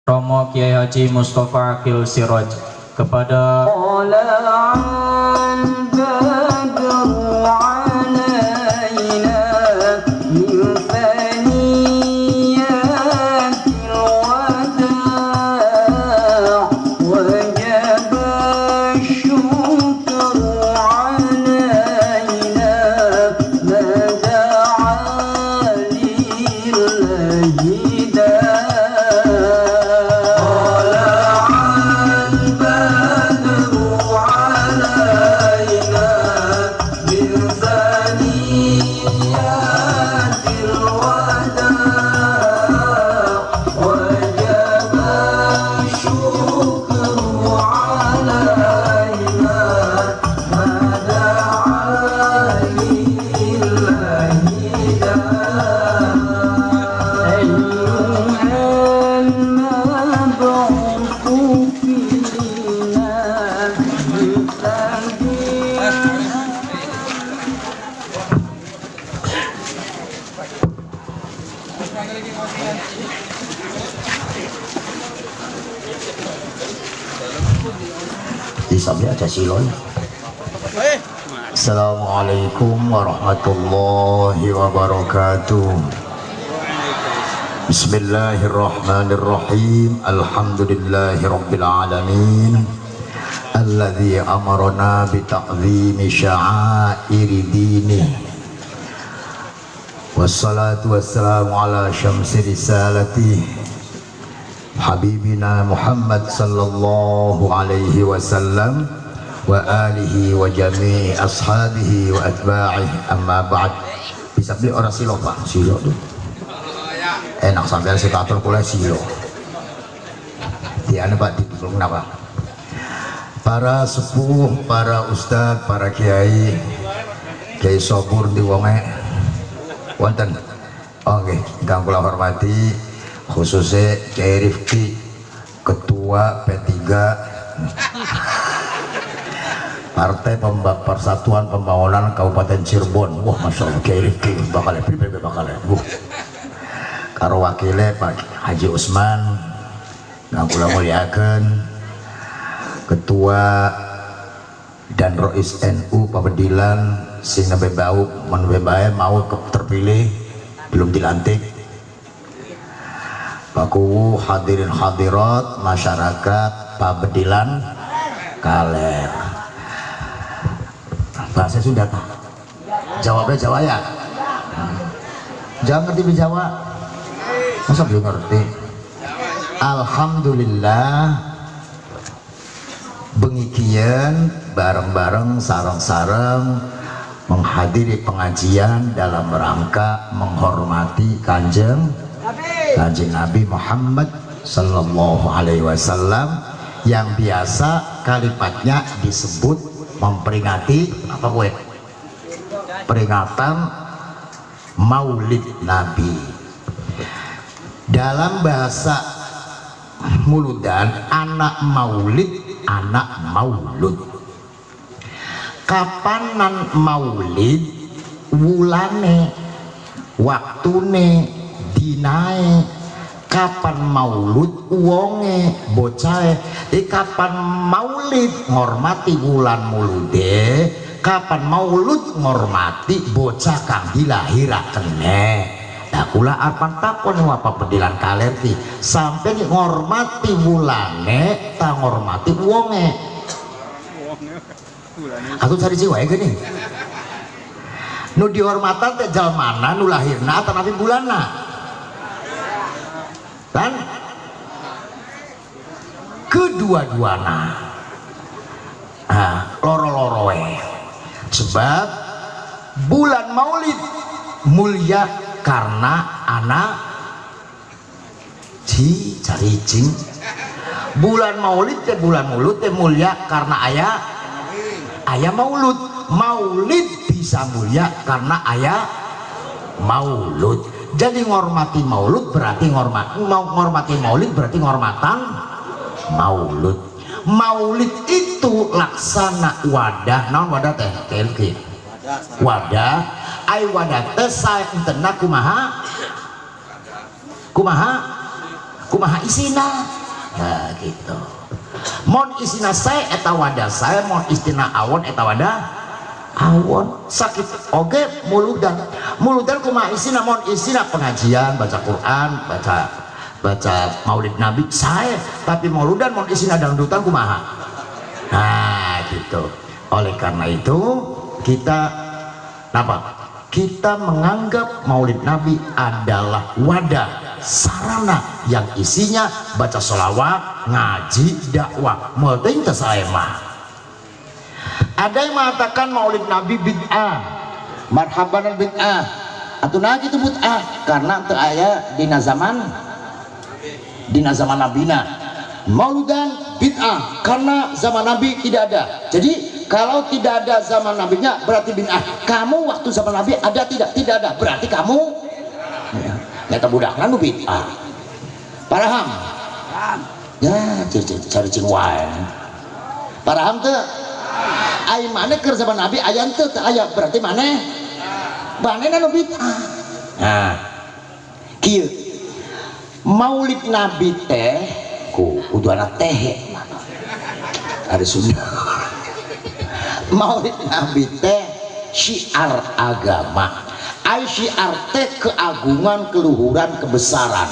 Romo Kiai Haji Mustafa Akil Siraj kepada sampai aja silon. Assalamualaikum warahmatullahi wabarakatuh. Bismillahirrahmanirrahim. Alhamdulillahi rabbil alamin alladzi amarna bi ta'zimi sya'airi dini. Wassalatu wassalamu ala syamsi risalati Habibina Muhammad sallallahu alaihi wasallam wa alihi wa jami'i ashabihi wa atba'ihi, amma ba'd. Bisa beli orang silo Pak? Silo tuh enak sampai sekatur kula silo diana Pak, ditolong kenapa? Para sepuh, para ustadz, para kiai, kiai sobur di wonge wonten. Oke, kang kula hormati khususnya Kiai Rifki, Ketua P3 Partai Persatuan Pembangunan Kabupaten Cirebon. Wah, Masya Allah, Kiai Rifki bakal karo wakilnya Pak Haji Usman yang kula muliakan, Ketua dan Rois NU Pabedilan sing nembe bau mau terpilih belum dilantik. Baku hadirin hadirat masyarakat Pabedilan Kaler. Bahasa Sunda tak? Jawabnya Jawa ya? Jangan ngerti Jawa. Masa belum ngerti? Alhamdulillah bengikian bareng-bareng sareng-sareng menghadiri pengajian dalam rangka menghormati Kanjeng Nabi Muhammad sallallahu alaihi wasallam yang biasa kalimatnya disebut memperingati apa gue? Peringatan Maulid Nabi. Dalam bahasa muludan anak maulid, anak maulud. Kapanan maulid? Wulane, waktune, dinae. Kapan maulud? Wonge, bocahe. Kapan maulid? Ngormati bulan mulude. Kapan maulud? Ngormati bocah kang dilahirakennya. Nah kula arpan takon apa pedilan kalerti sampai ngormati bulane ta ngormati wonge. Aku cari jiwa ya gini. Nu dihormatan teh jalmana nu lahirna atau nabi bulana kan kedua-duana loro-loroe sebab bulan maulid mulia karena anak caricing. Bulan maulid teh bulan mulut teh mulia karena ayah maulud. Maulid bisa mulia karena ayah maulud. Jadi ngormati maulud berarti ngormati maulid berarti ngormatan maulud. Maulid itu laksana wadah, naon wadah teh kelki wadah ay wadah teh saentena kumaha kumaha isina. Nah gitu. Mon isina saya eta wadah saya, mon istina awon eta wadah awon. Sakit oge muludan kumaha isina, mon isina pengajian, baca Quran, baca maulid nabi saya, tapi muludan mon isina dangdutan kumaha. Nah gitu. Oleh karena itu kita menganggap maulid nabi adalah wadah sarana yang isinya baca sholawat, ngaji, dakwah. Penting saya mah. Ada yang mengatakan maulid nabi bid'ah, marhaban bid'ah, atau lagi itu bid'ah karena teu aya dina zaman nabina. Maulidan bid'ah karena zaman nabi tidak ada. Jadi kalau tidak ada zaman nabinya berarti bid'ah. Kamu waktu zaman nabi ada tidak? Tidak ada. Berarti kamu nyata budak nu bid'ah. Paraham? Ya, cari cing wae. Paraham teu? Ai maneh keur zaman nabi aya teu aya berarti maneh nu bid'ah. Nah, kieu. Maulid nabi teh kudu anak teh. Ada Sunda. Maulid nabi teh syiar agama. Ai syiar teh keagungan, keluhuran, kebesaran.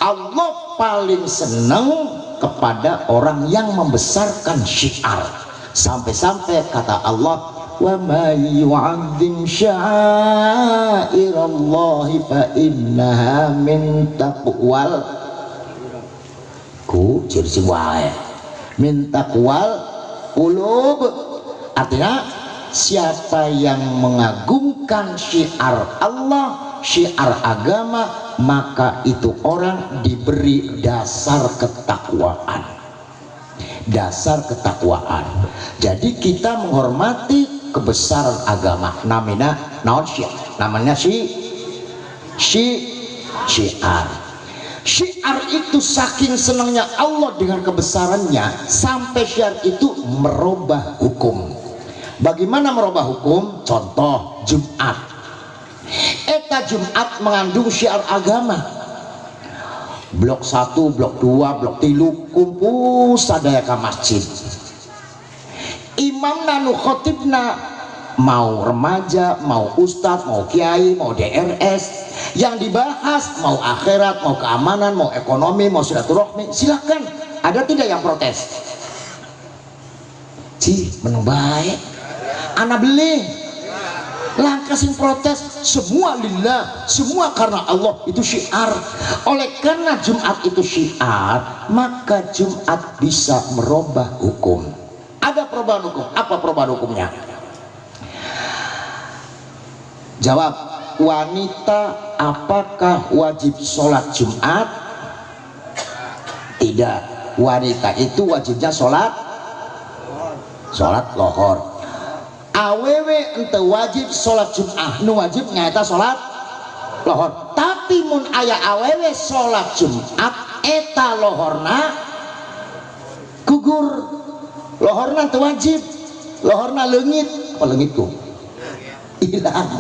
Allah paling senang kepada orang yang membesarkan syiar. Sampai-sampai kata Allah, wa may yu'azzim sya'airallahi fa innaha min taqwal ciri wae min taqwal qulub. Artinya siapa yang mengagungkan syiar Allah, syiar agama, maka itu orang diberi dasar ketakwaan. Dasar ketakwaan. Jadi kita menghormati kebesaran agama. Namanya naon syiar? Namanya syiar. Syiar itu saking senangnya Allah dengan kebesarannya sampai syiar itu merubah hukum. Bagaimana merubah hukum? Contoh Jumat. Eta Jumat mengandung syiar agama. Blok 1, blok 2, blok 3 kumpul sadaya ka masjid. Imam nanu khotibna mau remaja, mau ustadz, mau kiai, mau DRS, yang dibahas mau akhirat, mau keamanan, mau ekonomi, mau silaturahmi, silakan. Ada tidak yang protes? Meneng baik anak beli langkah sing protes. Semua lillah, semua karena Allah, itu syiar. Oleh karena Jumat itu syiar, maka Jumat bisa merubah hukum. Ada perubahan hukum. Apa perubahan hukumnya? Jawab, wanita apakah wajib sholat Jumat? Tidak. Wanita itu wajibnya sholat lohor. Awewe ente wajib sholat Jumat, nu wajib nyaeta sholat lohor. Tapi mun aya awewe sholat Jumat eta lohorna gugur, lohorna teu wajib, lohorna leungit. Apa leungitku? Hilang.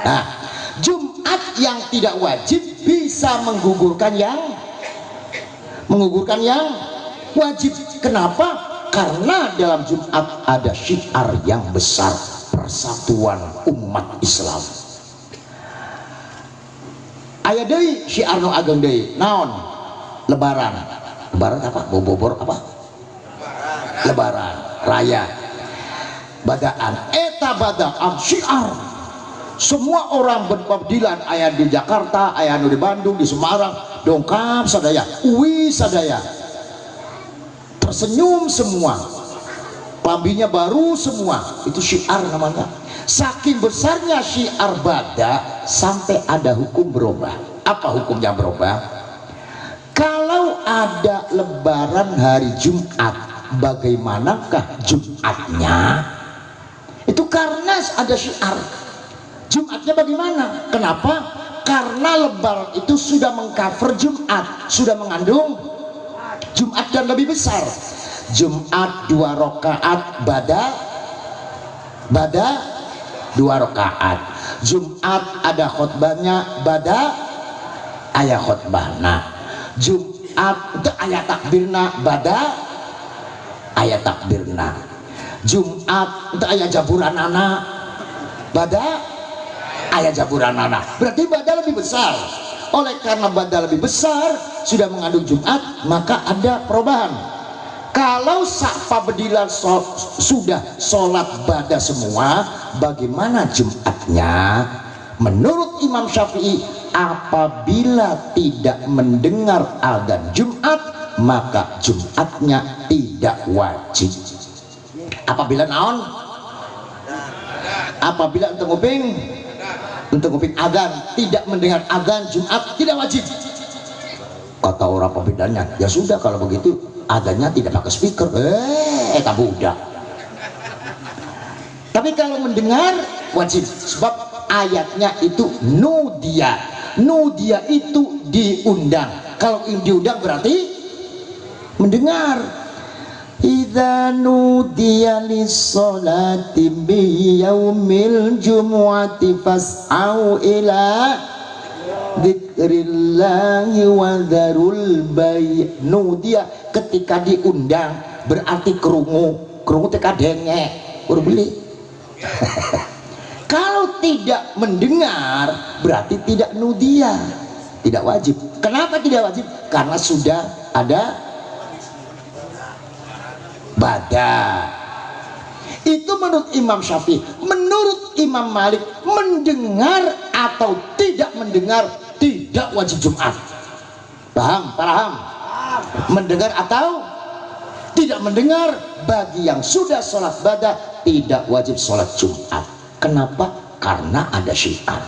Nah, Jumat yang tidak wajib bisa menggugurkan yang wajib. Kenapa? Karena dalam Jumat ada syiar yang besar, persatuan umat Islam. Aya deui syiar nu ageng deui. Naon? Lebaran. Lebaran apa? Bobor apa? Lebaran raya. Badaan. Eta badaan syiar. Semua orang berbabdilan, aya di Jakarta, aya nu di Bandung, di Semarang, dongkap sadaya, uwi sadaya. Tersenyum semua, pambinya baru semua. Itu syiar namanya. Saking besarnya syiar bada sampai ada hukum berubah. Apa hukumnya berubah? Kalau ada lebaran hari Jumat, bagaimanakah Jumatnya? Itu karena ada syiar. Jumatnya bagaimana? Kenapa? Karena lebaran itu sudah mengcover Jumat, sudah mengandung Jumat dan lebih besar. Jumat 2 rakaat, bada 2 rakaat. Jumat ada khutbahnya, bada aya khutbahna. Jumat itu ayat takbirna bada ayat takbirna. Jumat itu ayat jaburanana bada ayat jaburanana. Berarti bada lebih besar. Oleh karena bada lebih besar sudah mengandung Jumat, maka ada perubahan. Kalau Sa'fa bedilan sudah sholat bada semua, bagaimana Jumatnya? Menurut Imam Syafi'i, apabila tidak mendengar adzan Jumat, maka Jumatnya tidak wajib. Apabila naon? Apabila untuk nguping adzan, tidak mendengar adzan Jumat tidak wajib. Kata orang pembedanya, ya sudah kalau begitu adzannya tidak pakai speaker. Tak budak. Tapi kalau mendengar wajib, sebab ayatnya itu nudia. Nudia itu diundang. Kalau diundang berarti mendengar. Idza nudiya lis-sholati bi yaumil jumu'ati fas'au ila dzikrillahi wa dzarul bai'. Nudiya ketika diundang berarti kerungu teka dengek urang beli. Kalau tidak mendengar berarti tidak nudia, tidak wajib. Kenapa tidak wajib? Karena sudah ada bada. Itu menurut Imam Syafi'i. Menurut Imam Malik, mendengar atau tidak mendengar tidak wajib Jumat. Paham? Paham? Mendengar atau tidak mendengar, bagi yang sudah sholat bada tidak wajib sholat Jumat. Kenapa? Karena ada syiar.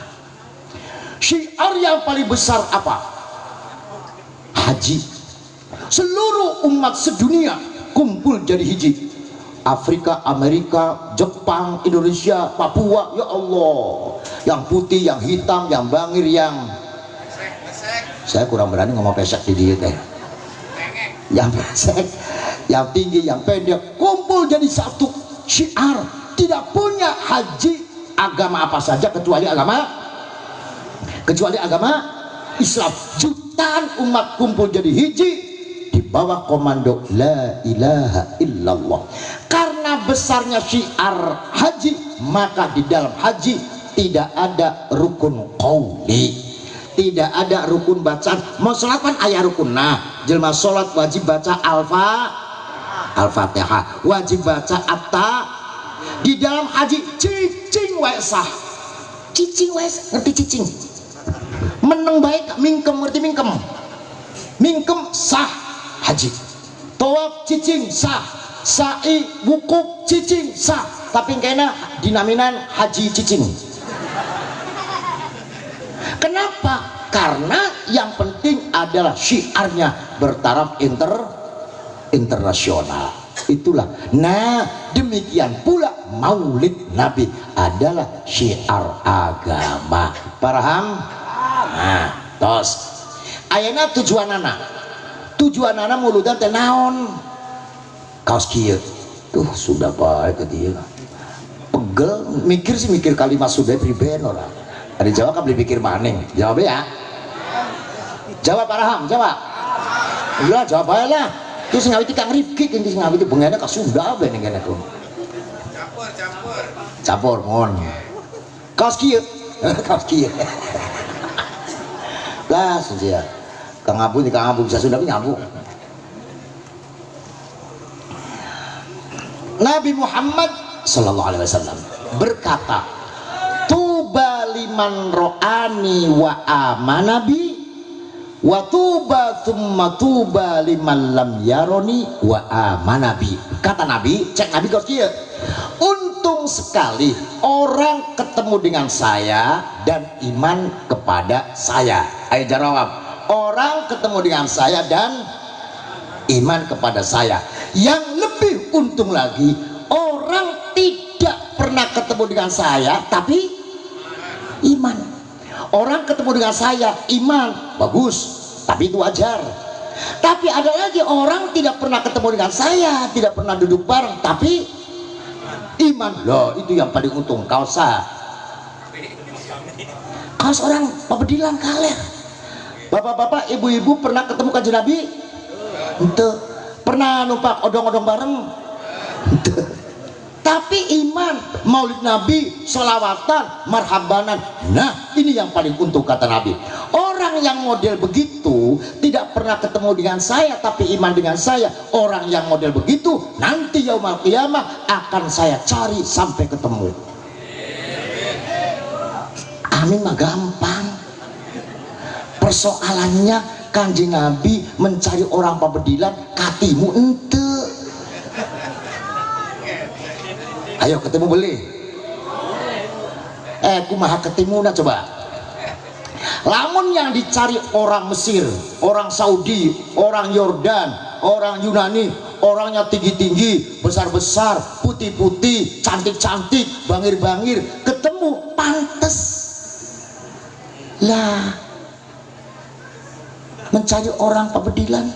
Syiar yang paling besar apa? Haji. Seluruh umat sedunia kumpul jadi hiji. Afrika, Amerika, Jepang, Indonesia, Papua, ya Allah. Yang putih, yang hitam, yang bangir, yang saya kurang berani ngomong pesek di dia teh. Yang pesek, yang tinggi, yang pendek, kumpul jadi satu syiar. Tidak punya haji agama apa saja kecuali agama Islam. Jutaan umat kumpul jadi hiji di bawah komando la ilaha illallah. Karena besarnya syiar haji, maka di dalam haji tidak ada rukun qauli, tidak ada rukun bacaan. Mau sholat kan ayah rukun. Nah, jelma sholat wajib baca Al-Fatihah, wajib baca di dalam haji cicing wae sah. Cicing wae, ngerti cicing? Meneng baik mingkem, ngerti mingkem? Mingkem sah haji. Tawaf cicing sah, sa'i wukuf cicing sah. Tapi kena dinaminan haji cicing. Kenapa? Karena yang penting adalah syiarnya bertaraf internasional. Itulah. Nah, demikian pula Maulid Nabi adalah syiar agama. Paham? Nah, tos. Ayeuna tujuanana muludan teh naon? Kaos kieu. Tuh sudah baik ke dia. Pegel mikir kalimat sudah pribadi orang. Ada jawab kan beli pikir maning. Jawab ya. Jawab Paraham, jawab. Iya, jawab aja lah. Terus ngawiti Kang Rifki, ini ngawiti bengena ke Sunda apa ini aku. Campur, mohon. Kaos kieu. Kaos kieu. Lah, saja. Kang Abu bisa Sunda nyambung. Nabi Muhammad sallallahu alaihi wasallam berkata, tuba liman ro'ani wa amanabi wa tuba thumma tuba liman lam yaroni wa amanabi. Kata Nabi, cek Nabi kos kieu, untung sekali orang ketemu dengan saya dan iman kepada saya. Ayo jawab, orang ketemu dengan saya dan iman kepada saya. Yang lebih untung lagi, orang tidak pernah ketemu dengan saya tapi iman. Orang ketemu dengan saya iman, bagus, tapi itu wajar. Tapi ada lagi orang tidak pernah ketemu dengan saya, tidak pernah duduk bareng tapi iman. Loh, itu yang paling untung. Kaos orang pabedilan kaler. Bapak-bapak, ibu-ibu pernah ketemu kanjeng Nabi? Ente. Pernah numpak odong-odong bareng? Ente. Tapi iman, maulid Nabi, sholawatan, marhabanan. Nah, ini yang paling untung kata Nabi. Orang yang model begitu tidak pernah ketemu dengan saya tapi iman dengan saya. Orang yang model begitu nanti yaumul qiyamah akan saya cari sampai ketemu. Amin mah gampang. Persoalannya kanjeng Nabi mencari orang pabedilan katimu ente. Ayo ketemu beli. Kumaha ketemu nah coba. Lamun yang dicari orang Mesir, orang Saudi, orang Yordan, orang Yunani, orangnya tinggi-tinggi, besar-besar, putih-putih, cantik-cantik, bangir-bangir, ketemu pantes. Lah, mencari orang pabedilan.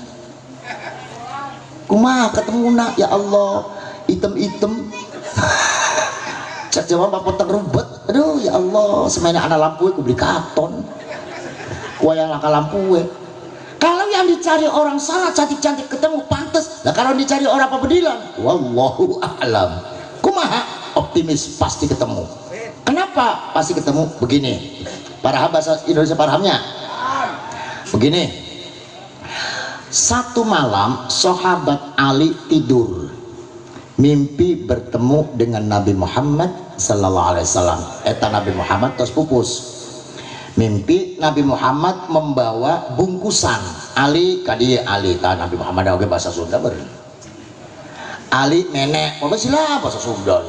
Kumaha ketemu nak ya Allah, item-item. Cak jawab apa terubet. Aduh ya Allah, semena anak lampu aku beli karton. Wayang laka lampu. Kalau yang dicari orang salah cantik-cantik ketemu pantes. Nah kalau dicari orang pabedilan, wallahu a'lam. Kumaha? Optimis pasti ketemu. Kenapa pasti ketemu? Begini. Para bahasa Indonesia pahamnya. Begini. Satu malam sahabat Ali tidur. Mimpi bertemu dengan Nabi Muhammad sallallahu alaihi wasallam. Eta Nabi Muhammad tos pupus. Mimpi Nabi Muhammad membawa bungkusan. Ali kadi Ali ta Nabi Muhammad oge bahasa Sunda beureun. Ali nenek, apa sih lah bahasa Sunda.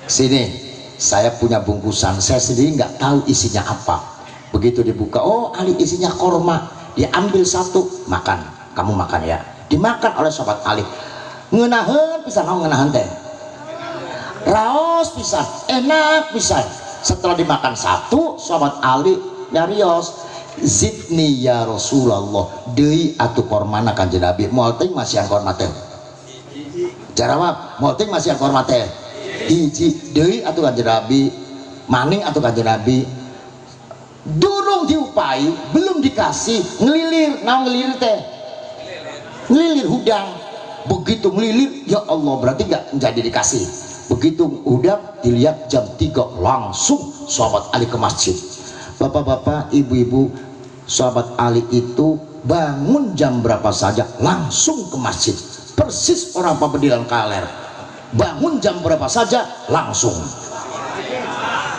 Sini, saya punya bungkusan. Saya sendiri nggak tahu isinya apa. Begitu dibuka, oh Ali isinya korma. Diambil satu, makan. Kamu makan ya. Dimakan oleh sahabat Ali. Ngeunaheun pisan, ngeunaheun teh raos pisan, enak pisan. Setelah dimakan satu, sahabat Ali nyarios, zidni ya Rasulullah, deui atuh kormana kanjeng Nabi. Moal teh masih korma teh jawab, moal teh masih korma teh hiji deui atuh kanjeng Nabi, maning atuh kanjeng Nabi. Durung diupai, belum dikasih, ngelilir. Naon ngelilir teh? Ngelilir hudang. Begitu melilit, ya Allah, berarti nggak jadi dikasih. Begitu udah dilihat jam 3 langsung sahabat Ali ke masjid. Bapak-bapak, ibu-ibu, sahabat Ali itu bangun jam berapa saja langsung ke masjid. Persis orang pabedilan kaler. Bangun jam berapa saja langsung.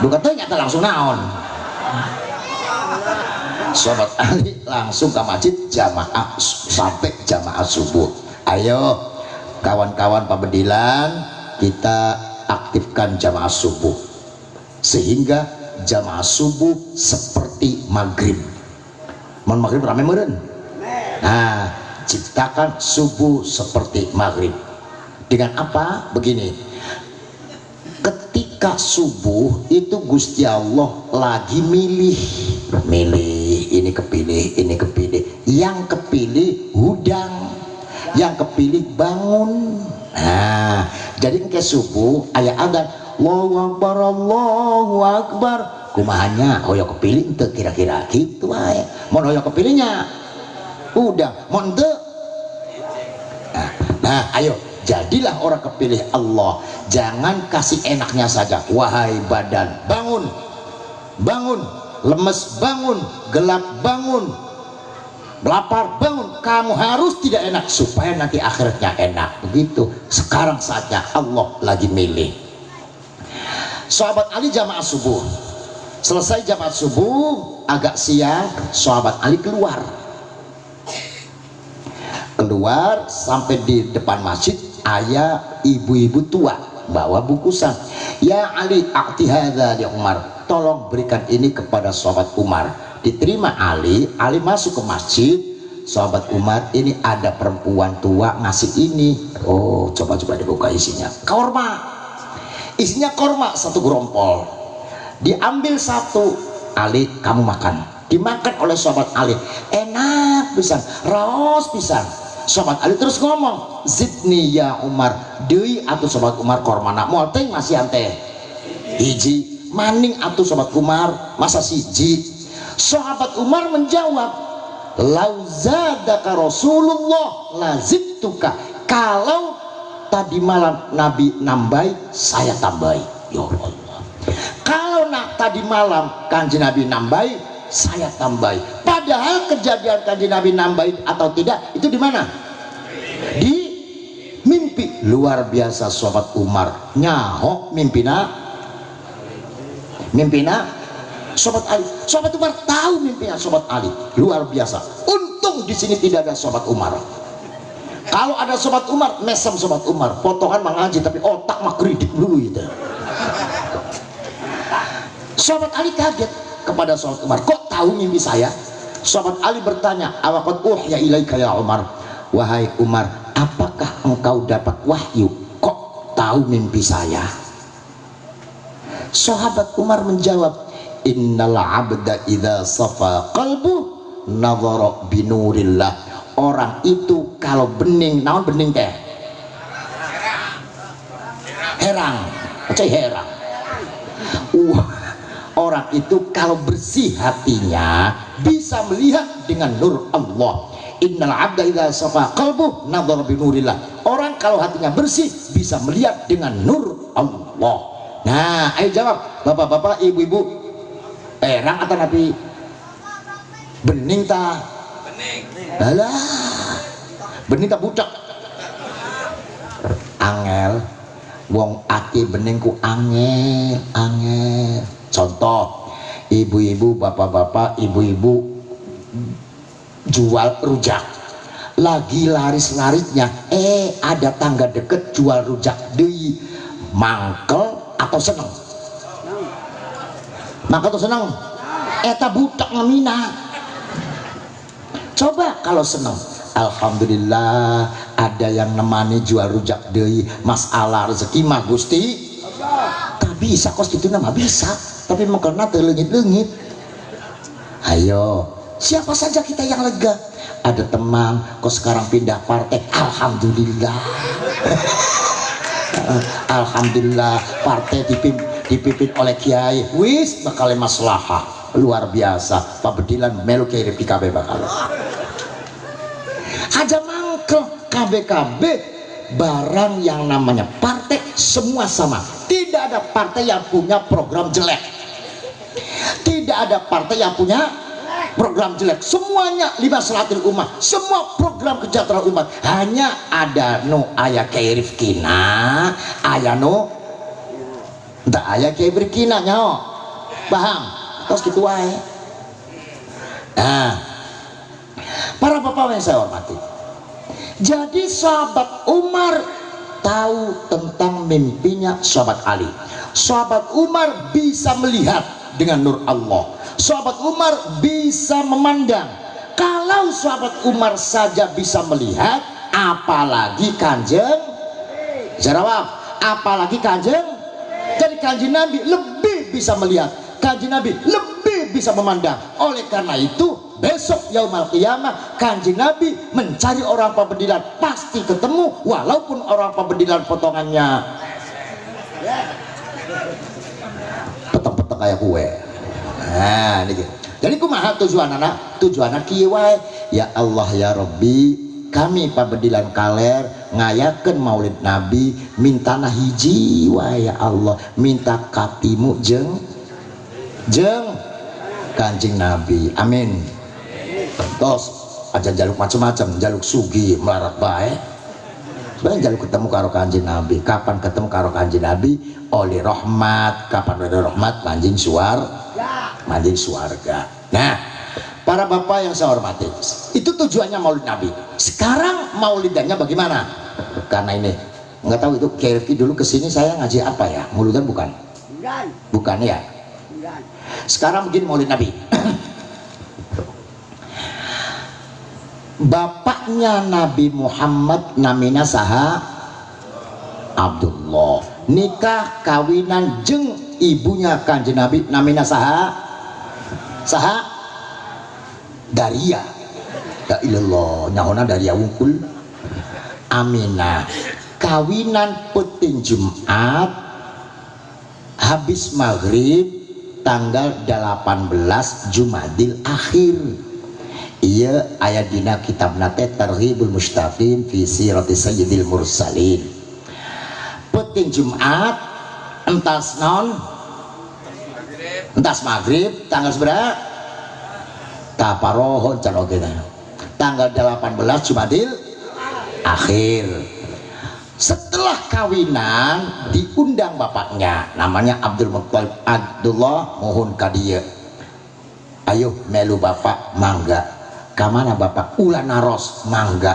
Bukan ternyata langsung naon. Sahabat Ali langsung ke masjid jamaah sampai jamaah subuh. Ayo kawan-kawan pabedilan, kita aktifkan jamaah subuh sehingga jamaah subuh seperti maghrib. Mon maghrib rame meureun. Nah, ciptakan subuh seperti maghrib. Dengan apa? Begini. Ketika subuh itu Gusti Allah lagi milih, ini kepilih, ini kepilih. Yang kepilih hudang, yang kepilih bangun. Nah, jadi ke subuh ayat adzan Allahu Akbar, Allahu Akbar. Kumahanya hoyo kepilih ente kira-kira gitu wae. Mun hoyo kepilihnya udah, mun ente nah ayo jadilah orang kepilih Allah. Jangan kasih enaknya saja. Wahai badan, bangun, bangun, lemes bangun, gelap bangun, lapar bangun. Kamu harus tidak enak supaya nanti akhiratnya enak. Begitu. Sekarang saatnya Allah lagi milih. Sahabat Ali jamaah subuh. Selesai jamaah subuh agak siang, sahabat Ali keluar sampai di depan masjid. Ayah ibu-ibu tua bawa bungkusan. Ya Ali, a'ti hadza li Umar. Tolong berikan ini kepada sahabat Umar. Diterima Ali. Ali masuk ke masjid. Sahabat Umar, ini ada perempuan tua ngasih ini. Oh, coba-coba dibuka isinya. Korma. Isinya korma satu gerompol. Diambil satu. Ali, kamu makan. Dimakan oleh sahabat Ali. Enak pisan, raos pisan. Sahabat Ali terus ngomong, zidni ya Umar, deui atuh sahabat Umar kormana. Moal teh masih ante hiji, maning atuh sahabat Umar masa siji. Sahabat Umar menjawab, lau zadaka Rasulullah lazidtuka, kalau tadi malam Nabi nambai, saya tambahi. Ya Allah, kalau tadi malam kanjeng Nabi nambai, saya tambahi. Padahal kejadian kanjeng Nabi nambahi atau tidak itu di mana? Di mimpi. Luar biasa sahabat Umar, nyaho mimpina sahabat Ali. Sahabat Umar tahu mimpinya sahabat Ali, luar biasa. Untung di sini tidak ada sahabat Umar. Kalau ada sahabat Umar, mesem sahabat Umar, potongan mengaji tapi otak mah kritik dulu gitu. Sahabat Ali kaget kepada sahabat Umar, kok tahu mimpi saya? Sahabat Ali bertanya, awaqad uhya ilaika ya Umar, wahai Umar, apakah engkau dapat wahyu kok tahu mimpi saya? Sahabat Umar menjawab, innal abda idza safa qalbu nadhara binurillah. Orang itu kalau bening, naon bening teh? Herang. Herang. Orang itu kalau bersih hatinya bisa melihat dengan nur Allah. Innal abda idza safa qalbu nadhara binurillah. Orang kalau hatinya bersih bisa melihat dengan nur Allah. Nah, ayo jawab, bapak-bapak, ibu-ibu, herang atau nabi bening ta? Bening. Alah, bening ta budak? Angel, wong ati bening ku angel. Contoh, ibu-ibu, bapak-bapak, ibu-ibu jual rujak, lagi laris-larisnya, ada tangga deket jual rujak deui, mangkel atau seneng? Maka tuh seneng, eta budak ngamina. Coba kalau seneng, alhamdulillah ada yang nemani jual rujak deui, masalah rezeki mah Gusti tak bisa, kos itu nama bisa, tapi mengkena terlengit-lengit. Ayo, siapa saja kita yang lega. Ada teman kok sekarang pindah partai, alhamdulillah. Alhamdulillah partai dipimpin oleh kiai, wis bakal maslahah luar biasa. Pak Bedilan melu kiai PKB bakal aja mangkel. KBKB barang yang namanya partai semua sama, tidak ada partai yang punya program jelek, tidak ada partai yang punya program jelek, semuanya lima salatil umat, semua program kesejahteraan umat. Hanya ada ayah kiai Rifkina, ayah entah ayah kiai Rifkina nyaho paham terus gitu wae. Nah, para bapak yang saya hormati, jadi sahabat Umar tahu tentang mimpinya sahabat Ali. Sahabat Umar bisa melihat dengan nur Allah. Sahabat Umar bisa memandang. Kalau sahabat Umar saja bisa melihat, apalagi kanjeng Jarawab, apalagi kanjeng. Jadi kanjeng Nabi lebih bisa melihat, kanjeng Nabi lebih bisa memandang. Oleh karena itu besok yaumul qiyamah kanjeng Nabi mencari orang pembedilan pasti ketemu, walaupun orang pembedilan potongannya peteng-peteng kayak kue. Nah, ini gitu. Jadi kumaha tujuanana kieu wae. Ya Allah ya Rabbi, kami pabedilan kaler ngayakeun maulid Nabi, mintana hiji wae ya Allah, minta katimu jeung Kanjeng Nabi. Amin. Terus aja jaluk macam-macam, jaluk sugi melarat bae. Sebenarnya jaluk ketemu karo Kanjeng Nabi. Kapan ketemu karo Kanjeng Nabi? Oleh rahmat. Kapan oleh rahmat? Manjing suarga. Nah, para bapak yang saya hormati, itu tujuannya maulid Nabi. Sekarang maulidannya bagaimana? Karena ini nggak tahu itu Kerti dulu kesini saya ngaji apa ya? Maulidan bukan? Bukan ya? Sekarang begini maulid Nabi. Bapaknya Nabi Muhammad namina saha? Abdullah. Nikah kawinan jeng ibunya Kanjeng Nabi namina saha? Daria. Ya ilallah, nyahona Daria wungkul. Aminah. Kawinan penting Jumat, habis maghrib tanggal 18 Jumadil Akhir. Iya aya dina kitab nate Targhibul Mustaqim fi Sirati Sayyidil Mursalin. Penting Jumat entas non entas maghrib tanggal seberapa taparohon canogena tanggal 18 Jumadil Akhir. Setelah kawinan diundang bapaknya namanya Abdul Muttalib Abdullah mohon kadieu ayo melu bapak mangga kamana bapak ulah naros mangga.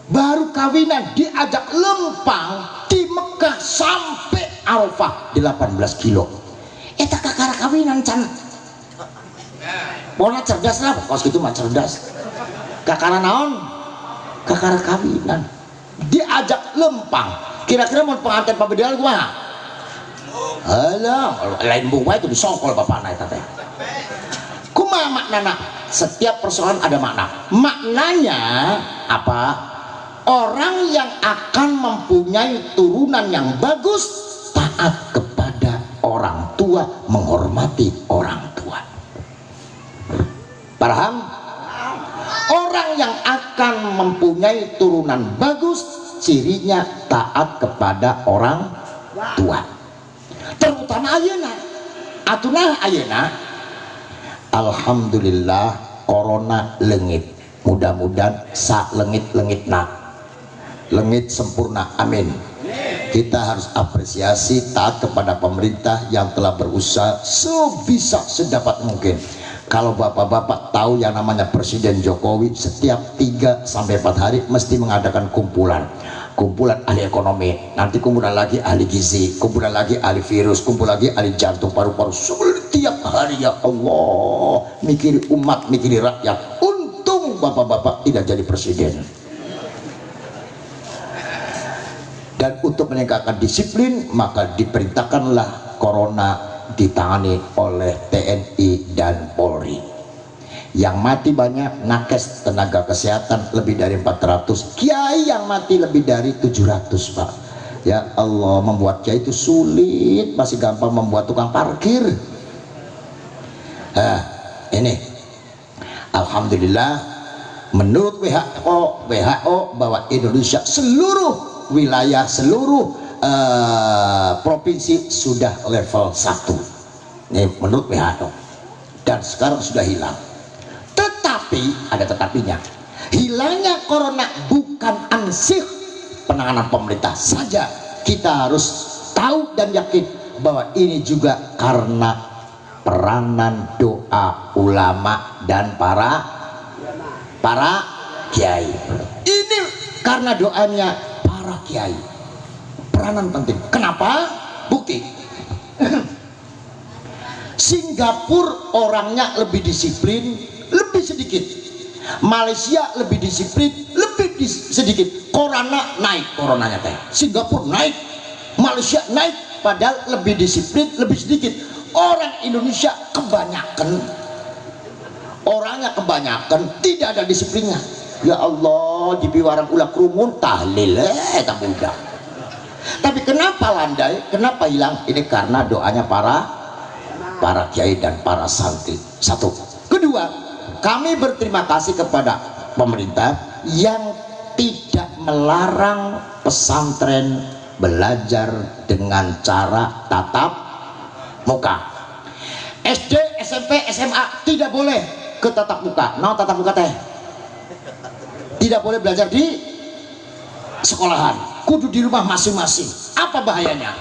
Baru kawinan diajak lempang di Mekah sampai Arafah 18 kilo. Eta kakara kawinan can pokoknya cerdas lah kos gitu mah cerdas. Kakara naon kakara kawinan diajak lempang. Kira-kira mau pengantin pabedal kumaha? Alah lain bunga itu disongkol bapakna eta teh. Kumaha maknana? Setiap persoalan ada makna. Maknanya apa? Orang yang akan mempunyai turunan yang bagus taat kepada orang tua, menghormati orang tua. Paham? Orang yang akan mempunyai turunan bagus cirinya taat kepada orang tua. Terutama ayeuna. Atunah ayeuna alhamdulillah corona leungit. Mudah-mudahan sa leungit-leungitna. Leungit sempurna. Amin. Kita harus apresiasi taat kepada pemerintah yang telah berusaha sebisa sedapat mungkin. Kalau bapak-bapak tahu yang namanya Presiden Jokowi setiap 3 sampai 4 hari mesti mengadakan kumpulan ahli ekonomi, nanti kumpulan lagi ahli gizi, kumpulan lagi ahli virus, kumpulan lagi ahli jantung, paru-paru, setiap hari. Ya Allah, mikiri umat, mikiri rakyat. Untung bapak-bapak tidak jadi presiden. Dan untuk meningkatkan disiplin maka diperintahkanlah corona ditangani oleh TNI dan Polri. Yang mati banyak, nakes tenaga kesehatan lebih dari 400, kiai yang mati lebih dari 700 Pak. Ya Allah, membuat kiai itu sulit, masih gampang membuat tukang parkir. Ini alhamdulillah menurut WHO bahwa Indonesia seluruh wilayah, seluruh provinsi sudah level 1 ini menurut WHO dan sekarang sudah hilang. Tetapi ada tetapinya, hilangnya corona bukan ansih penanganan pemerintah saja. Kita harus tahu dan yakin bahwa ini juga karena peranan doa ulama dan para kiai. Ini karena doanya para kiai, peranan penting. Kenapa? Bukti. Singapura orangnya lebih disiplin, lebih sedikit. Malaysia lebih disiplin, lebih sedikit. Corona naik, coronanya teh. Singapura naik, Malaysia naik, padahal lebih disiplin, lebih sedikit. Orang Indonesia kebanyakan, orangnya kebanyakan tidak ada disiplinnya. Ya Allah, di biwarang ulah krumun tahlil tak mudah. Tapi kenapa landai? Kenapa hilang? Ini karena doanya para kiai dan para santri. Satu. Kedua, kami berterima kasih kepada pemerintah yang tidak melarang pesantren belajar dengan cara tatap muka. SD, SMP, SMA tidak boleh ke tatap muka. Nah, tatap muka teh tidak boleh belajar di sekolahan, kudu di rumah masing-masing. Apa bahayanya?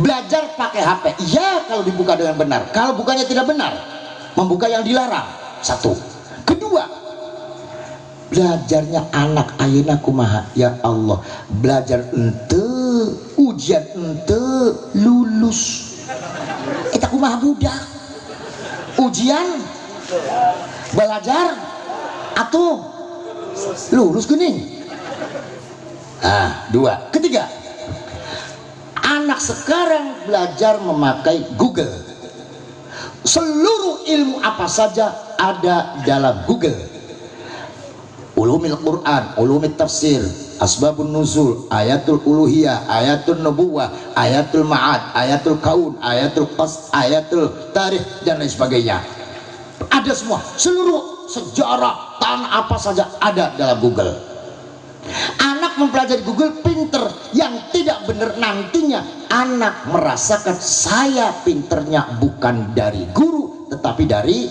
Belajar pakai HP, ya kalau dibuka dengan benar. Kalau bukanya tidak benar, membuka yang dilarang. Satu. Kedua, belajarnya anak ayeuna kumaha? Ya Allah, belajar ente, ujian ente, lulus. Eta kumaha budak? Ujian, belajar, atuh lulus geuning. Dua. Ketiga, anak sekarang belajar memakai Google. Seluruh ilmu apa saja ada dalam Google. ulumil Quran, ulumil tafsir, asbabun nuzul, ayatul uluhiyah, ayatul nubuwah, ayatul ma'ad, ayatul kaun, ayatul qas, ayatul tarikh, dan lain sebagainya. Ada semua, seluruh sejarah tanah apa saja ada dalam Google. Anak mempelajari Google pinter, yang tidak benar nantinya anak merasakan saya pinternya bukan dari guru tetapi dari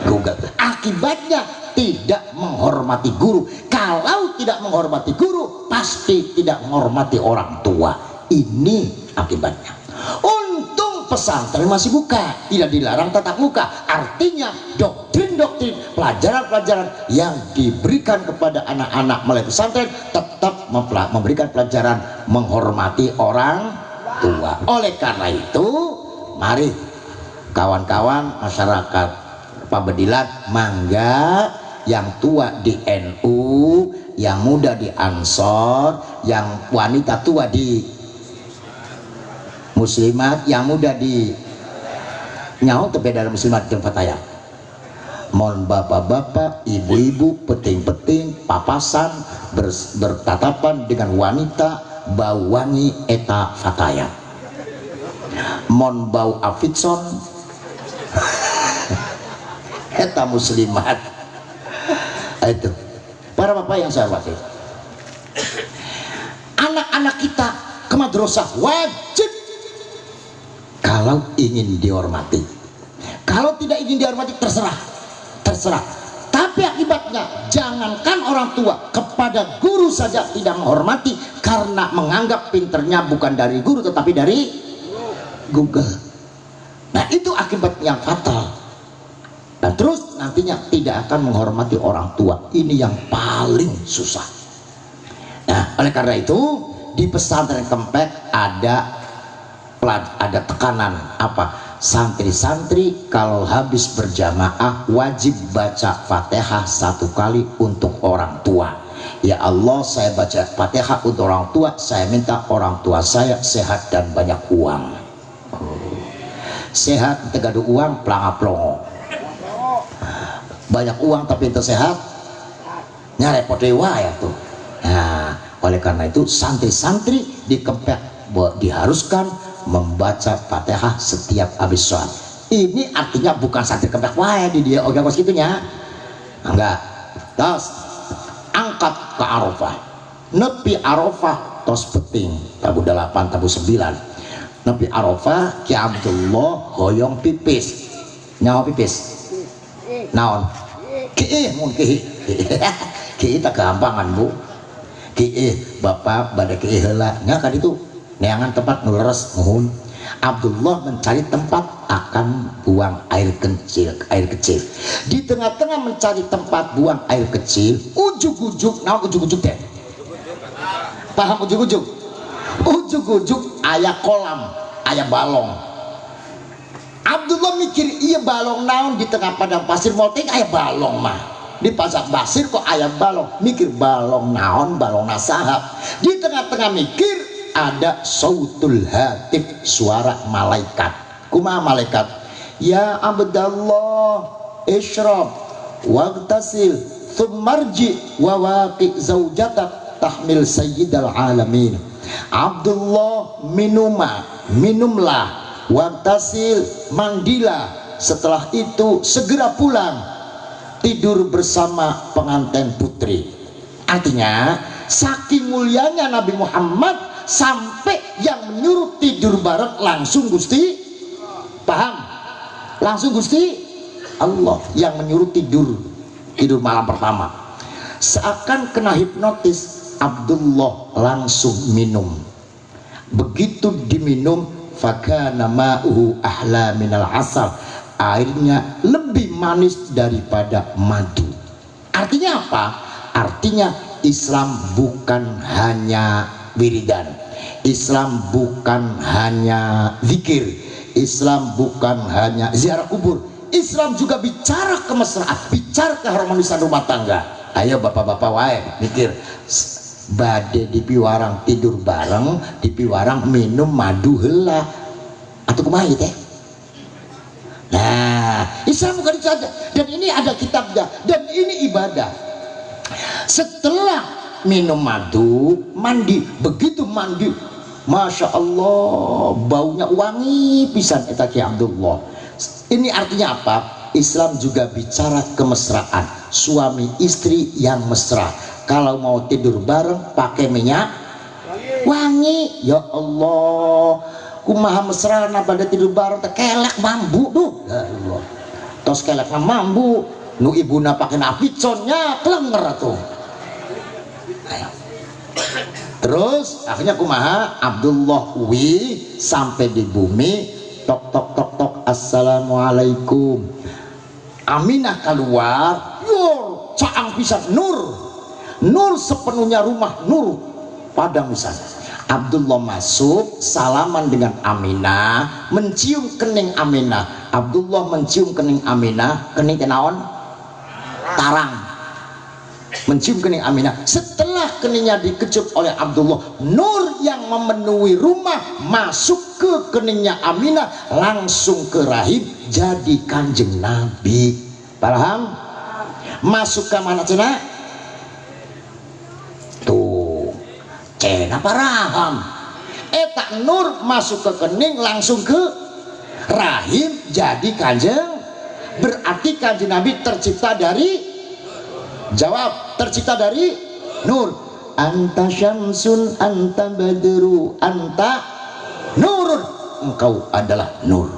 Google. Akibatnya tidak menghormati guru. Kalau tidak menghormati guru, pasti tidak menghormati orang tua. Ini akibatnya. Untung pesantren masih buka, tidak dilarang tatap muka. Artinya doktrin-doktrin, pelajaran-pelajaran yang diberikan kepada anak-anak melalui pesantren tetap memberikan pelajaran menghormati orang tua. Oleh karena itu, mari kawan-kawan masyarakat Pabedilan, mangga yang tua di NU, yang muda di Ansor, yang wanita tua di Muslimat, yang muda di nyawa terbeda dalam Muslimat dan Fatayah. Mohon bapak-bapak, ibu-ibu, peting-peting, papasan bertatapan dengan wanita bau wangi eta Fatayah. Mohon bau Afidson eta Muslimat. Itu para bapak yang saya hormati, anak-anak kita ke madrasah wajib kalau ingin dihormati. Kalau tidak ingin dihormati terserah. Tapi akibatnya jangankan orang tua, kepada guru saja tidak menghormati karena menganggap pinternya bukan dari guru tetapi dari Google. Nah, itu akibat yang fatal. Dan terus nantinya tidak akan menghormati orang tua. Ini yang paling susah. Nah, oleh karena itu di pesantren Kempek ada tekanan apa? Santri-santri kalau habis berjamaah wajib baca Fatihah 1 kali untuk orang tua. Ya Allah, saya baca Fatihah untuk orang tua, saya minta orang tua saya sehat dan banyak uang. Sehat tegaduh uang pelanga-plongo. Banyak uang tapi itu sehat nyarepot dewa ya tuh. Nah, oleh karena itu santri-santri di Kempek diharuskan membaca Fatihah setiap habis sholat. Ini artinya bukan santri Kempek wae di dia oke segitunya. Enggak. Terus angkat ke Arafah. Nepi Arafah tos peting tabu 8 tabu 9. Nepi Arafah Ki Abdullah hoyong pipis. Nyawa pipis. Naon kiih mun kiih kiih tak gampangan Bu kiih bapak pada kiih heula nya kan itu neangan tempat nuleres mohon. Abdullah mencari tempat akan buang air kecil di tengah-tengah mencari tempat buang air kecil ujug-ujug naon ujug-ujug teh paham ujug-ujug aya kolam aya balong. Abdullah mikir iya balong naon di tengah padang pasir moting aya balong mah di pasar pasir kok aya balong, mikir balong naon balong nasahab. Di tengah-tengah mikir ada sautul hatif, suara malaikat. Kumaha malaikat? Ya Abdallah isyrab wagtasil thummarji wa waqi zaujatak tahmil sayyidal alamin. Abdullah minumlah wagtasil mandilah, setelah itu segera pulang tidur bersama pengantin putri. Artinya saking mulianya Nabi Muhammad sampai yang menyuruh tidur bareng langsung Gusti, paham? Langsung Gusti Allah yang menyuruh tidur malam pertama. Seakan kena hipnotis, Abdullah langsung minum. Begitu diminum fakana ma'uhu ahla minal asal, airnya lebih manis daripada madu. Artinya apa? Artinya Islam bukan hanya wiridan, Islam bukan hanya zikir, Islam bukan hanya ziarah kubur, Islam juga bicara kemesraan, bicara keharmonisan rumah tangga. Ayo bapak-bapak wae mikir bade di piwarang tidur bareng, di piwarang minum madu heula atau kumaha teh. Nah, Islam bukan itu saja, dan ini ada kitabnya, dan ini ibadah. Setelah minum madu, mandi. Begitu mandi, Masya Allah, baunya wangi pisan eta Ki Abdullah. Ini artinya apa? Islam juga bicara kemesraan, suami istri yang mesra. Kalau mau tidur bareng pakai minyak wangi. Ya Allah, kumaha mesra na pada tidur bareng teh kelek mambu tuh. Ya Allah, tos kelek mambu nu ibuna pakai napiconnya klenger tuh. Ayo. Terus akhirnya kumaha Abdullah uwi sampai di bumi, tok tok tok tok, assalamualaikum. Aminah keluar, nur caang pisan, nur sepenuhnya rumah, nur padang pisan. Abdullah masuk, salaman dengan Aminah, mencium kening Aminah. Abdullah mencium kening Aminah, kening kenaon? Tarang. Mencium kening Aminah. Setelah keningnya dikecup oleh Abdullah, nur yang memenuhi rumah masuk ke keningnya Aminah, langsung ke rahim jadi Kanjeng Nabi. Paham? Masuk ke mana cina? Tuh, cina paraham. Eta nur masuk ke kening langsung ke rahim jadi Kanjeng. Berarti Kanjeng Nabi tercipta dari, jawab, tercipta dari nur. Anta syamsun, anta badru, anta nurun. Engkau adalah nur.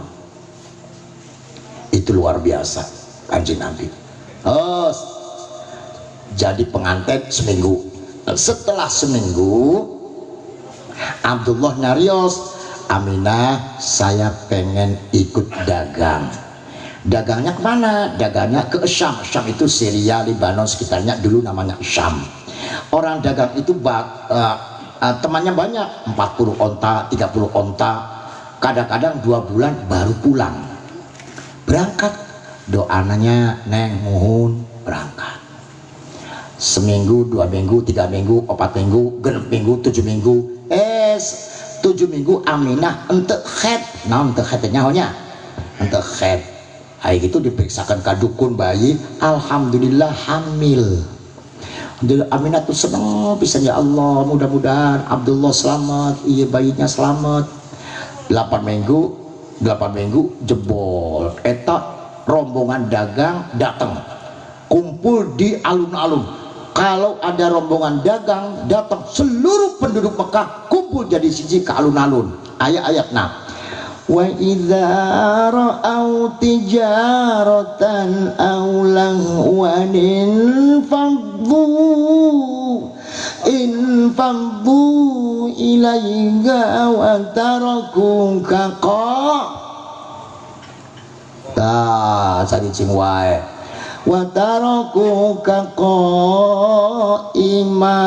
Itu luar biasa Kanjeng Nabi. Oh, jadi pengantin seminggu. Setelah seminggu Abdullah nyarios, Aminah, saya pengen ikut dagang. Dagangnya kemana? Dagangnya ke Syam. Syam itu Syria, Lebanon sekitarnya, dulu namanya Syam. Orang dagang itu temannya banyak, 40 onta, 30 onta, kadang-kadang 2 bulan baru pulang. Berangkat, doananya neng muhun berangkat. Seminggu, 2 minggu, 3 minggu, 4 minggu, 6 minggu, 7 minggu. 7 minggu Aminah ente khed. Nah, ente khednya nyahonya ente khed. Hai gitu diperiksakan ke dukun bayi, alhamdulillah hamil. Aminah tuh seneng pisan, ya Allah, mudah-mudahan Abdullah selamat, iya bayinya selamat. 8 minggu jebol. Eta rombongan dagang datang, kumpul di alun-alun. Kalau ada rombongan dagang datang, seluruh penduduk Mekah kumpul jadi siji ke alun-alun. Ayat-ayat nah. Wa idza ra'au tijaratan aw lahwan faddu ilaiha wa tarakuka sadicing wae wa tarakuka qaima.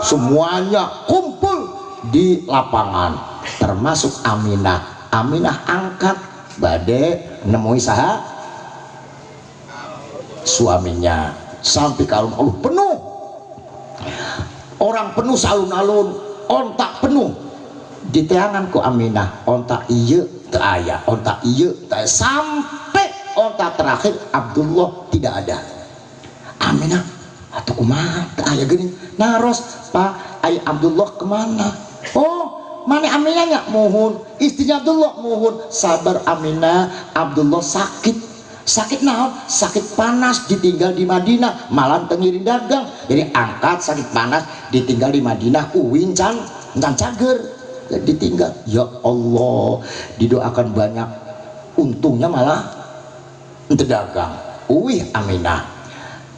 Semuanya kumpul di lapangan termasuk Aminah. Aminah angkat bade nemui saha suaminya sampai ke alun-alun penuh, orang penuh salun-alun, ontak penuh di teangan ku Aminah. Ontak iya teu aya, ontak iya teu, sampai ontak terakhir Abdullah tidak ada. Aminah atuh kumaha teu aya geuning, naros Pak ai Abdullah kemana? Oh, mana Aminahnya? Muhun. Istrinya Abdullah muhun. Sabar Aminah, Abdullah sakit naon? Sakit panas, ditinggal di Madinah, malam tengiring dagang. Jadi angkat sakit panas, ditinggal di Madinah, uwin can cager, ditinggal. Ya Allah, didoakan banyak, untungnya malah ente dagang. Uwih Aminah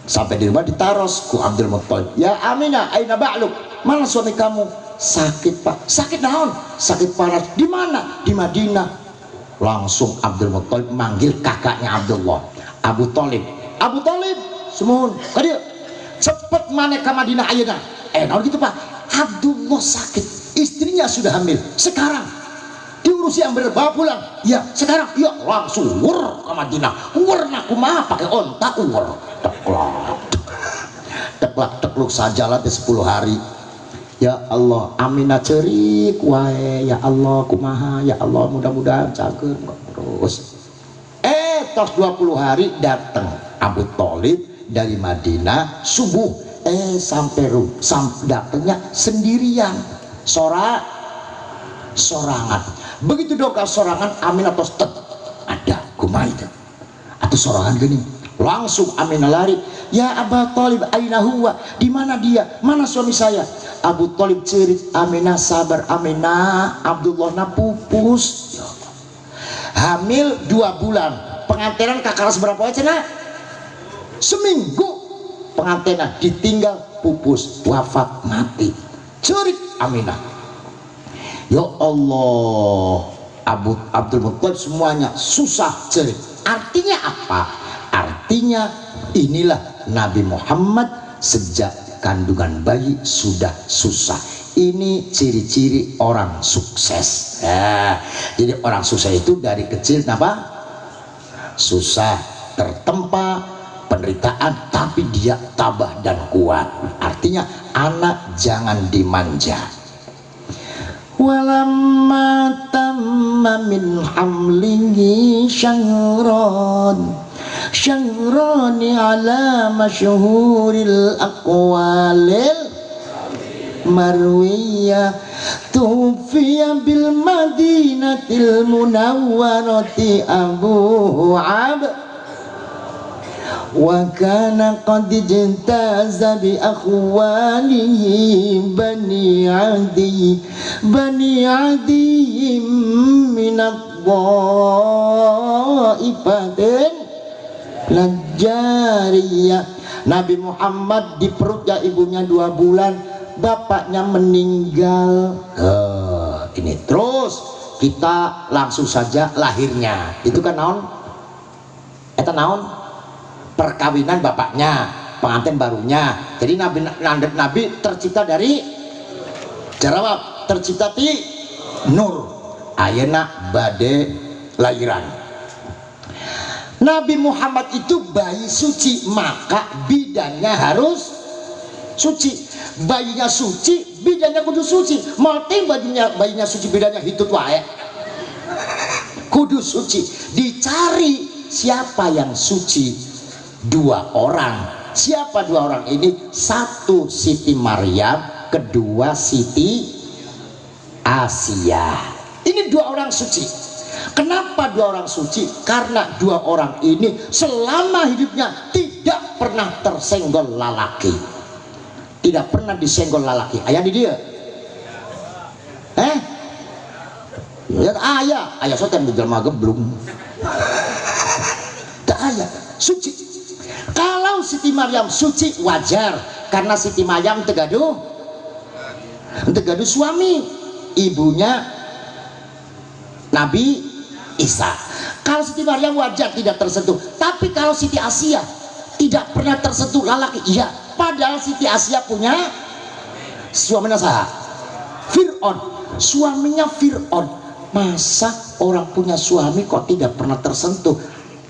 sampai di rumah ditaros ku Abdul Muttalib. Ya Aminah, aina ba'luk? Mana suami kamu? Sakit Pak. Sakit naon? Sakit panas. Di mana? Di Madinah. Langsung Abdul Muttalib manggil kakaknya Abdullah, Abu Thalib. Abu Thalib, semun kadia cepet mana ke Madinah ayeuna. Naon gitu Pak? Abdullah sakit, istrinya sudah hamil. Sekarang diurusi yang berbawa pulang. Ya sekarang, ya langsung wur ke Madinah. Wurna kumaha pakai onta wur. Teklak tekluk sajalah 10 hari. Ya Allah, Aminah cerik wae, ya Allah kumaha, ya Allah mudah-mudahan cager terus. Tos 20 hari datang Abu Thalib dari Madinah subuh, sampai datangnya sendirian, sorangan. Begitu doa sorangan, amin atau stet ada kumaha itu atau sorangan gini, langsung Aminah lari, ya Aba Thalib aina huwa, di mana dia, mana suami saya? Abu Thalib cerit, Aminah sabar Aminah, Abdullah na pupus, hamil 2 bulan, pengantinan kakak seberapa aja nak? Seminggu pengantinan, ditinggal pupus, wafat mati, cerit Aminah. Ya Allah, Abdul Muttalib semuanya susah cerit. Artinya apa? Artinya inilah Nabi Muhammad sejak kandungan bayi sudah susah. Ini ciri-ciri orang sukses. Jadi orang sukses itu dari kecil apa? Susah, tertempa, penderitaan, tapi dia tabah dan kuat. Artinya anak jangan dimanja. Walamma tamma min hamlihi syangrani ala masyhuril aqwalil marwiyah tufiya bil madinatil munawwarati Abu wa kana qad jintaza bi akhwalihi bani adi min ad-dhaifatin lajariyah. Nabi Muhammad di perutnya ibunya 2 bulan, bapaknya meninggal. Ini terus kita langsung saja lahirnya itu kan naon? Eta naon? Perkawinan bapaknya, pengantin barunya. Jadi Nabi tercipta dari jawab, tercipta ti nur, ayeuna bade lahiran. Nabi Muhammad itu bayi suci, maka bidannya harus suci. Bayinya suci, bidannya kudu suci. Malting bayinya suci, bidannya hitut wae, kudu suci. Dicari siapa yang suci. 2 orang. Siapa 2 orang ini? 1 Siti Maryam, kedua Siti Asia. Ini 2 orang suci. Kenapa 2 orang suci? Karena 2 orang ini selama hidupnya tidak pernah tersenggol lalaki, tidak pernah disenggol lalaki. Ayah di dia ya ayah soten berjelma geblung tak ayah suci. Kalau Siti Maryam suci wajar, karena Siti Maryam tegaduh suami, ibunya Nabi Isa. Kalau Siti Maryam wajar tidak tersentuh, tapi kalau Siti Asia tidak pernah tersentuh lalaki, iya. Padahal Siti Asia punya suaminya saha? Fir'aun, suaminya Fir'aun. Masa orang punya suami kok tidak pernah tersentuh?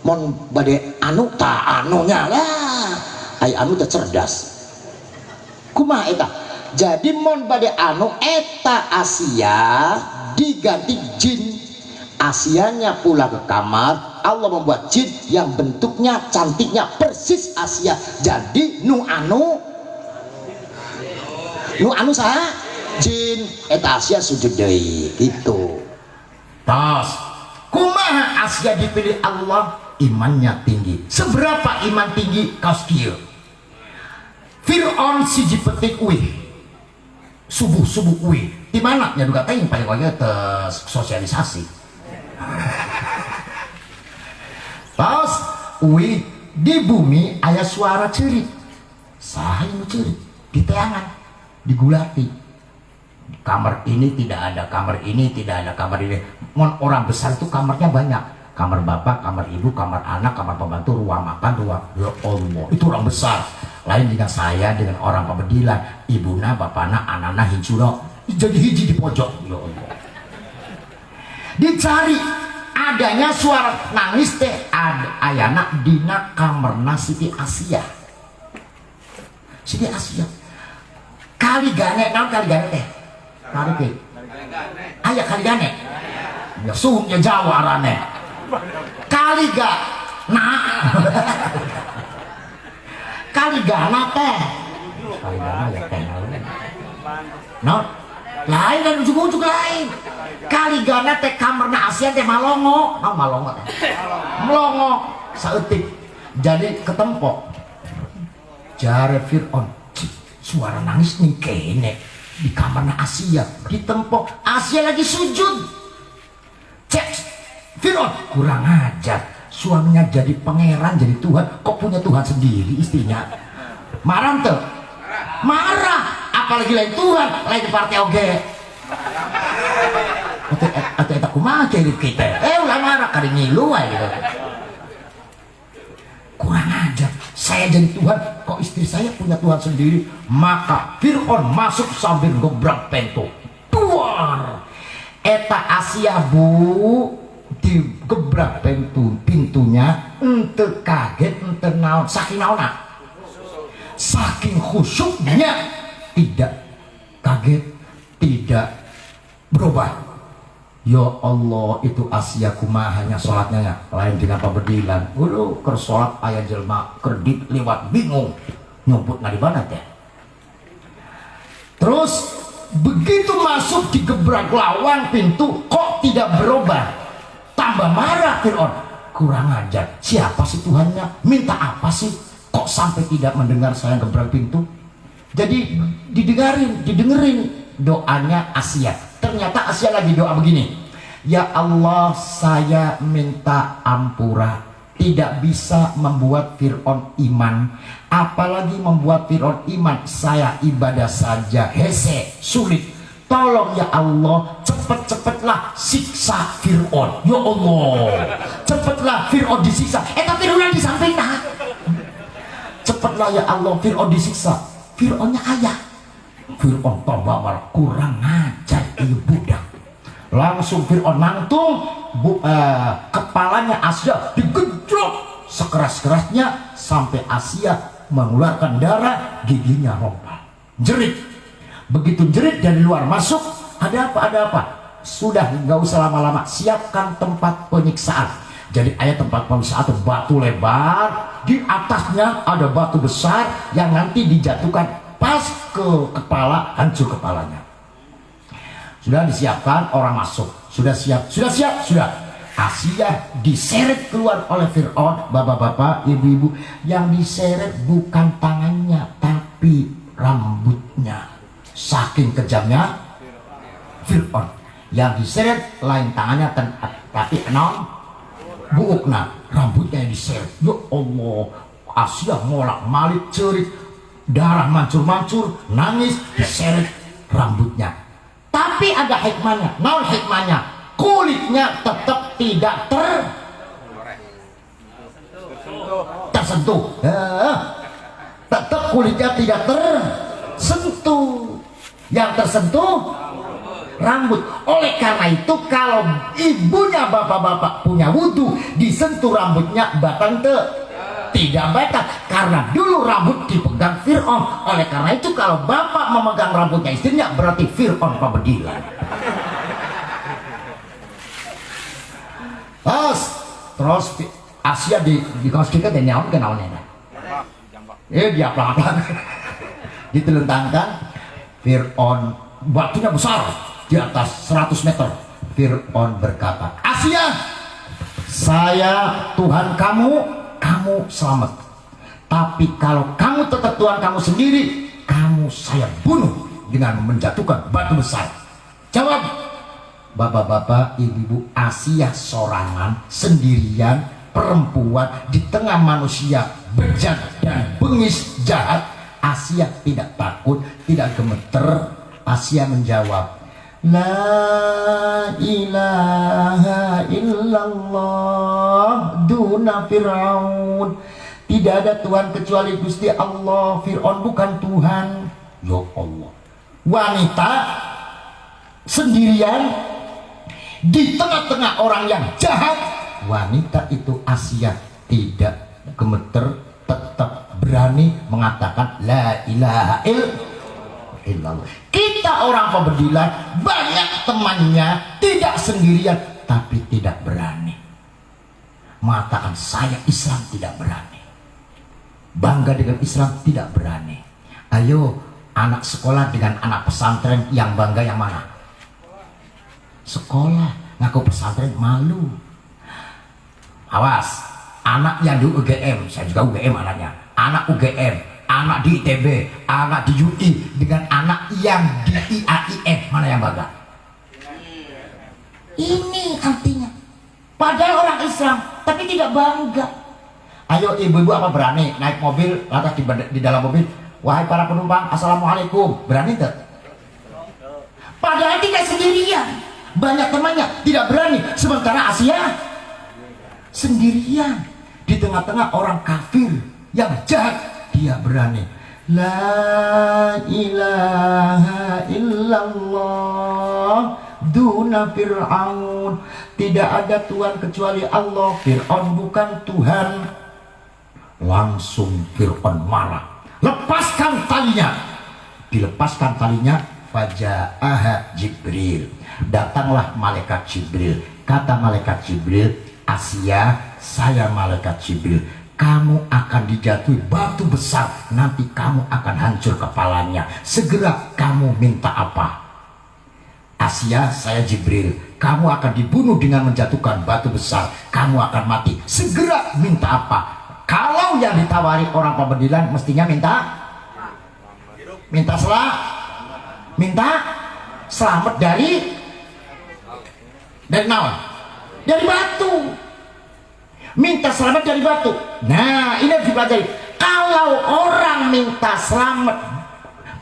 Mon bade anu ta anunya lah, ay anu teh cerdas. Kumaha eta? Jadi mon bade anu eta Asia diganti jin. Asianya pula ke kamar, Allah membuat jin yang bentuknya cantiknya persis Asia. Jadi nu anu saha? Jin. Eta Asia sujud deui gitu. Tas kumaha Asia dipilih Allah? Imannya tinggi. Seberapa iman tinggi? Kaos kieu. Fir'aun siji petik uih, subuh uih. Di mana nya duga teh paling wae teh sosialisasi. Pas uih di bumi aya suara ceurik. Saha nu ceurik? Di teangan, digulati. Kamar ini tidak ada, kamar ini tidak ada, kamar ini. Mon orang besar itu kamarnya banyak. Kamar bapak, kamar ibu, kamar anak, kamar pembantu, ruang makan, ruang. Ya Allah, itu orang besar. Lain dengan saya, dengan orang pembedilan, ibuna, bapana, anana, hinculo, jadi hiji di pojok. Ya Allah. Dicari adanya suara nangis teh ayana dina kamarna Siti Asia. Siti Asia. Kali gane, naon kali gane teh? Kali teh. Aya kali gane. Ya suhnya Jawa arane. Kali gak nah kali gana teh. Kali gana ya teh. No, lain dan ujung-ujung lain. Kali gana teh kamarna Asia teh malongo. No, malongo teh. Melongo saeutik. Jadi ketempok. Jare Fir'aun, suara nangis nih kene di kamarna Asia, ditempok. Asia lagi sujud. Cek Fir'aun, kurang ajar. Suaminya jadi pangeran, jadi Tuhan, kok punya Tuhan sendiri istrinya. Marah tuh? Marah, apalagi lain Tuhan, lain partai oge. Atau eta kumaha cerita kita. Ulah marah kali ngilu gitu. Kurang ajar, saya jadi Tuhan, kok istri saya punya Tuhan sendiri. Maka Fir'aun masuk sambil gebrak pintu. Duar. Eta Asia bu digebrak pintunya, ente kaget, ente naon, saking naona, saking khusyuknya, tidak kaget, tidak berubah. Ya Allah, itu Asia kumaha hanya sholatnya ya, lain dengan pabedilan. Waduh, ker sholat ayah jelma kredit lewat bingung nyumput nadi mana teh. Terus begitu masuk digebrak lawang pintu, kok tidak berubah. Tambah marah Fir'aun, kurang ajar. Siapa sih Tuhannya? Minta apa sih? Kok sampai tidak mendengar saya gebrak pintu? Jadi didengerin doanya Asia. Ternyata Asia lagi doa begini. Ya Allah, saya minta ampura. Tidak bisa membuat Fir'aun iman. Apalagi membuat Fir'aun iman. Saya ibadah saja hese, sulit. Tolong ya Allah, cepet-cepetlah siksa Fir'aun. Ya Allah, cepetlah Fir'aun disiksa. Tapi Fir'aun di samping nah. Cepetlah ya Allah, Fir'aun disiksa. Fir'aunnya ayah. Fir'aun tambah marah, kurang ngajar ieu budak. Langsung Fir'aun nangtung kepalanya Asia digedrok sekeras-kerasnya sampai Asia mengeluarkan darah, giginya rompal. Jerit. Begitu jerit dari luar masuk, ada apa? Sudah, nggak usah lama-lama, siapkan tempat penyiksaan. Jadi ayat tempat penyiksaan itu batu lebar, di atasnya ada batu besar yang nanti dijatuhkan pas ke kepala, hancur kepalanya. Sudah disiapkan, orang masuk. Sudah siap. Asia diseret keluar oleh Fir'aun. Bapak-bapak, ibu-ibu, yang diseret bukan tangannya tapi rambutnya. Saking kejamnya Fir'aun. Yang diseret lain tangannya tapi non buukna, rambutnya yang diseret. Ya Allah, Asia molak-malik cerit, darah mancur-mancur, nangis, diseret rambutnya. Tapi ada hikmahnya. Naon hikmahnya? Kulitnya tetap tidak tersentuh. Tetap kulitnya tidak tersentuh. Yang tersentuh rambut. Oleh karena itu kalau ibunya bapak-bapak punya wudhu, disentuh rambutnya batang tidak batal, karena dulu rambut dipegang Fir'aun. Oleh karena itu kalau bapak memegang rambutnya istrinya, berarti Fir'aun pabedilan. Terus Asia di kaos kita dan nyawa kenaonnya. Dia pelan-pelan ditelentangkan. Fir'aun batunya besar di atas 100 meter. Fir'aun berkata, Asia, saya Tuhan kamu selamat. Tapi kalau kamu tetap Tuhan kamu sendiri, kamu saya bunuh dengan menjatuhkan batu besar. Jawab, bapak-bapak, ibu-ibu. Asia sorangan, sendirian, perempuan di tengah manusia bejat dan bengis jahat. Asia tidak takut, tidak gemeter. Asia menjawab, La ilaha illallah duna Fir'aun. Tidak ada Tuhan kecuali Gusti Allah. Fir'aun bukan Tuhan. Ya Allah. Wanita sendirian di tengah-tengah orang yang jahat. Wanita itu Asia tidak gemeter, tetap berani mengatakan La ilaha illallah. Kita orang pabedilan banyak temannya, tidak sendirian, tapi tidak berani mengatakan saya Islam, tidak berani. bangga dengan Islam tidak berani. Ayo anak sekolah dengan anak pesantren yang bangga yang mana? Sekolah, ngaku pesantren malu. Awas, anak yang di UGM, saya juga UGM anaknya, anak UGM, anak di ITB, anak di UI dengan anak yang di IAIN, mana yang bangga? Ini artinya padahal orang Islam tapi tidak bangga. Ayo ibu-ibu apa berani naik mobil lantas di dalam mobil, wahai para penumpang assalamualaikum, berani tak? Padahal tidak sendirian, banyak temannya, tidak berani. Sementara Asia sendirian di tengah-tengah orang kafir yang jahat, dia berani. La ilaha illallah duna Fir'aun, tidak ada Tuhan kecuali Allah, Fir'aun bukan Tuhan. Langsung Fir'aun marah, lepaskan talinya. Dilepaskan talinya, faja'aha Jibril, datanglah malaikat Jibril. Kata malaikat Jibril, Asia, saya malaikat Jibril, kamu akan dijatuhi batu besar, nanti kamu akan hancur kepalanya, segera kamu minta apa? Asia, saya Jibril, kamu akan dibunuh dengan menjatuhkan batu besar, kamu akan mati, segera minta apa? Kalau yang ditawari orang pembedilan mestinya minta selamat dari naon? Dari batu. Minta selamat dari batu. Nah, ini harus dipelajari. Kalau orang minta selamat,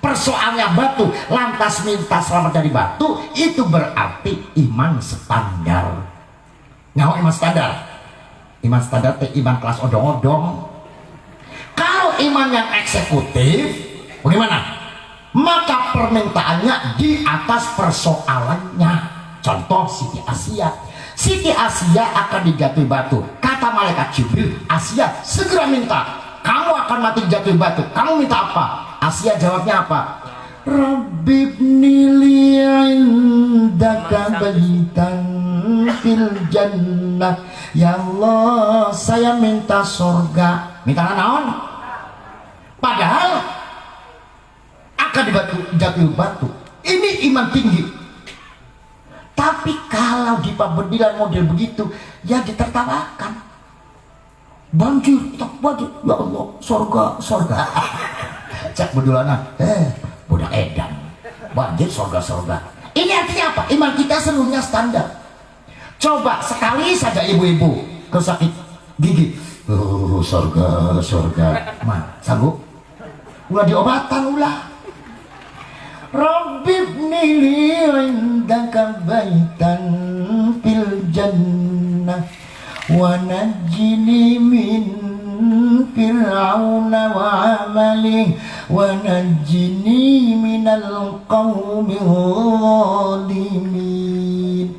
persoalannya batu, lantas minta selamat dari batu, itu berarti iman standar. Nah, iman standar. Iman standar itu iman kelas odong-odong. Kalau iman yang eksekutif, bagaimana? Maka permintaannya di atas persoalannya. Contoh Siti Asia. Siti Asia akan dijatuhi batu. Kata malaikat Jibril, Asia segera minta, kamu akan mati dijatuhi batu, kamu minta apa? Asia jawabnya apa? Rabbi ibnili indaka baitan fil jannah. Ya Allah, saya minta surga. Minta naon? Padahal akan dijatuhi batu. Ini iman tinggi. Tapi kalau di pembedilan model begitu, ya ditertawakan. Banjir, tak banjir. Ya Allah, surga. Cek bedulana, budak edan. Banjir, surga. Ini artinya apa? Iman kita seluruhnya standar. Coba sekali saja ibu-ibu kesakit gigi. Surga. Sanggup? Ulah diobatan ulah. Rabbi ibnili indaka baitan fil jannah wa najjini min fir'auna wa amalihi wa najjini minal qaumil zalimin.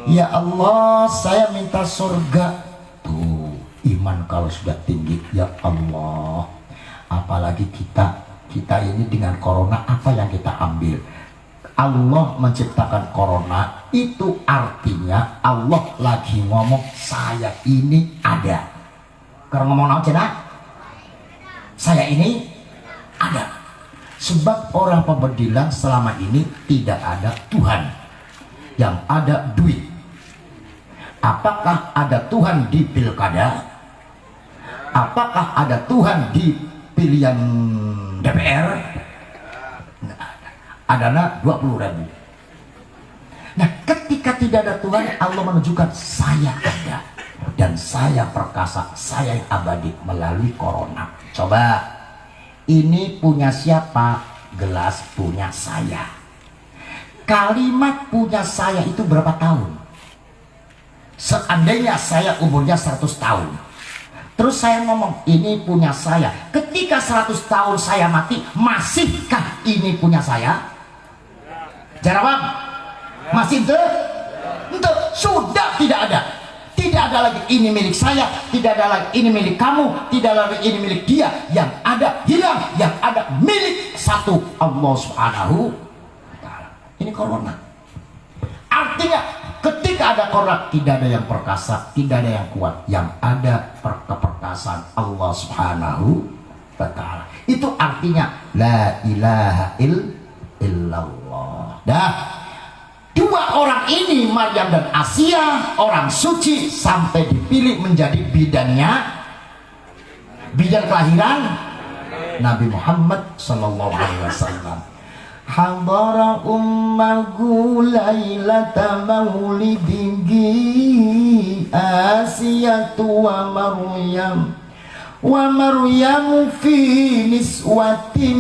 Ya Allah, saya minta surga. Tuh, iman kalau sudah tinggi, ya Allah. Apalagi kita ini dengan corona, apa yang kita ambil? Allah menciptakan corona, itu artinya Allah lagi ngomong saya ini ada. Karena ngomong apa cina? Saya ini ada. Sebab orang pembedilan selama ini tidak ada Tuhan, yang ada duit. Apakah ada Tuhan di pilkada? Apakah ada Tuhan di pilihan DPR? Adana 20.000. Nah, ketika tidak ada Tuhan, Allah menunjukkan saya ada dan saya perkasa, saya yang abadi melalui corona. Coba, ini punya siapa? Gelas punya saya. Kalimat punya saya itu berapa tahun? Seandainya saya umurnya 100 tahun, terus saya ngomong ini punya saya, ketika 100 tahun saya mati, masihkah ini punya saya? Jawab, masih itu? Sudah tidak ada. Tidak ada lagi ini milik saya, tidak ada lagi ini milik kamu, tidak ada lagi ini milik dia. Yang ada hilang, yang ada milik satu Allah Subhanahu wa Ta'ala. Ini corona. Artinya ketika ada corona, tidak ada yang perkasa, tidak ada yang kuat. Yang ada keperkasaan Allah Subhanahu wa ta'ala. Itu artinya la ilaha illallah. Dah. Dua orang ini, Maryam dan Asia, orang suci sampai dipilih menjadi bidannya, bidan kelahiran Nabi Muhammad sallallahu alaihi wasallam. Hadara ummahu lailata maulidihi Asiyatu wa Maryam fi niswatin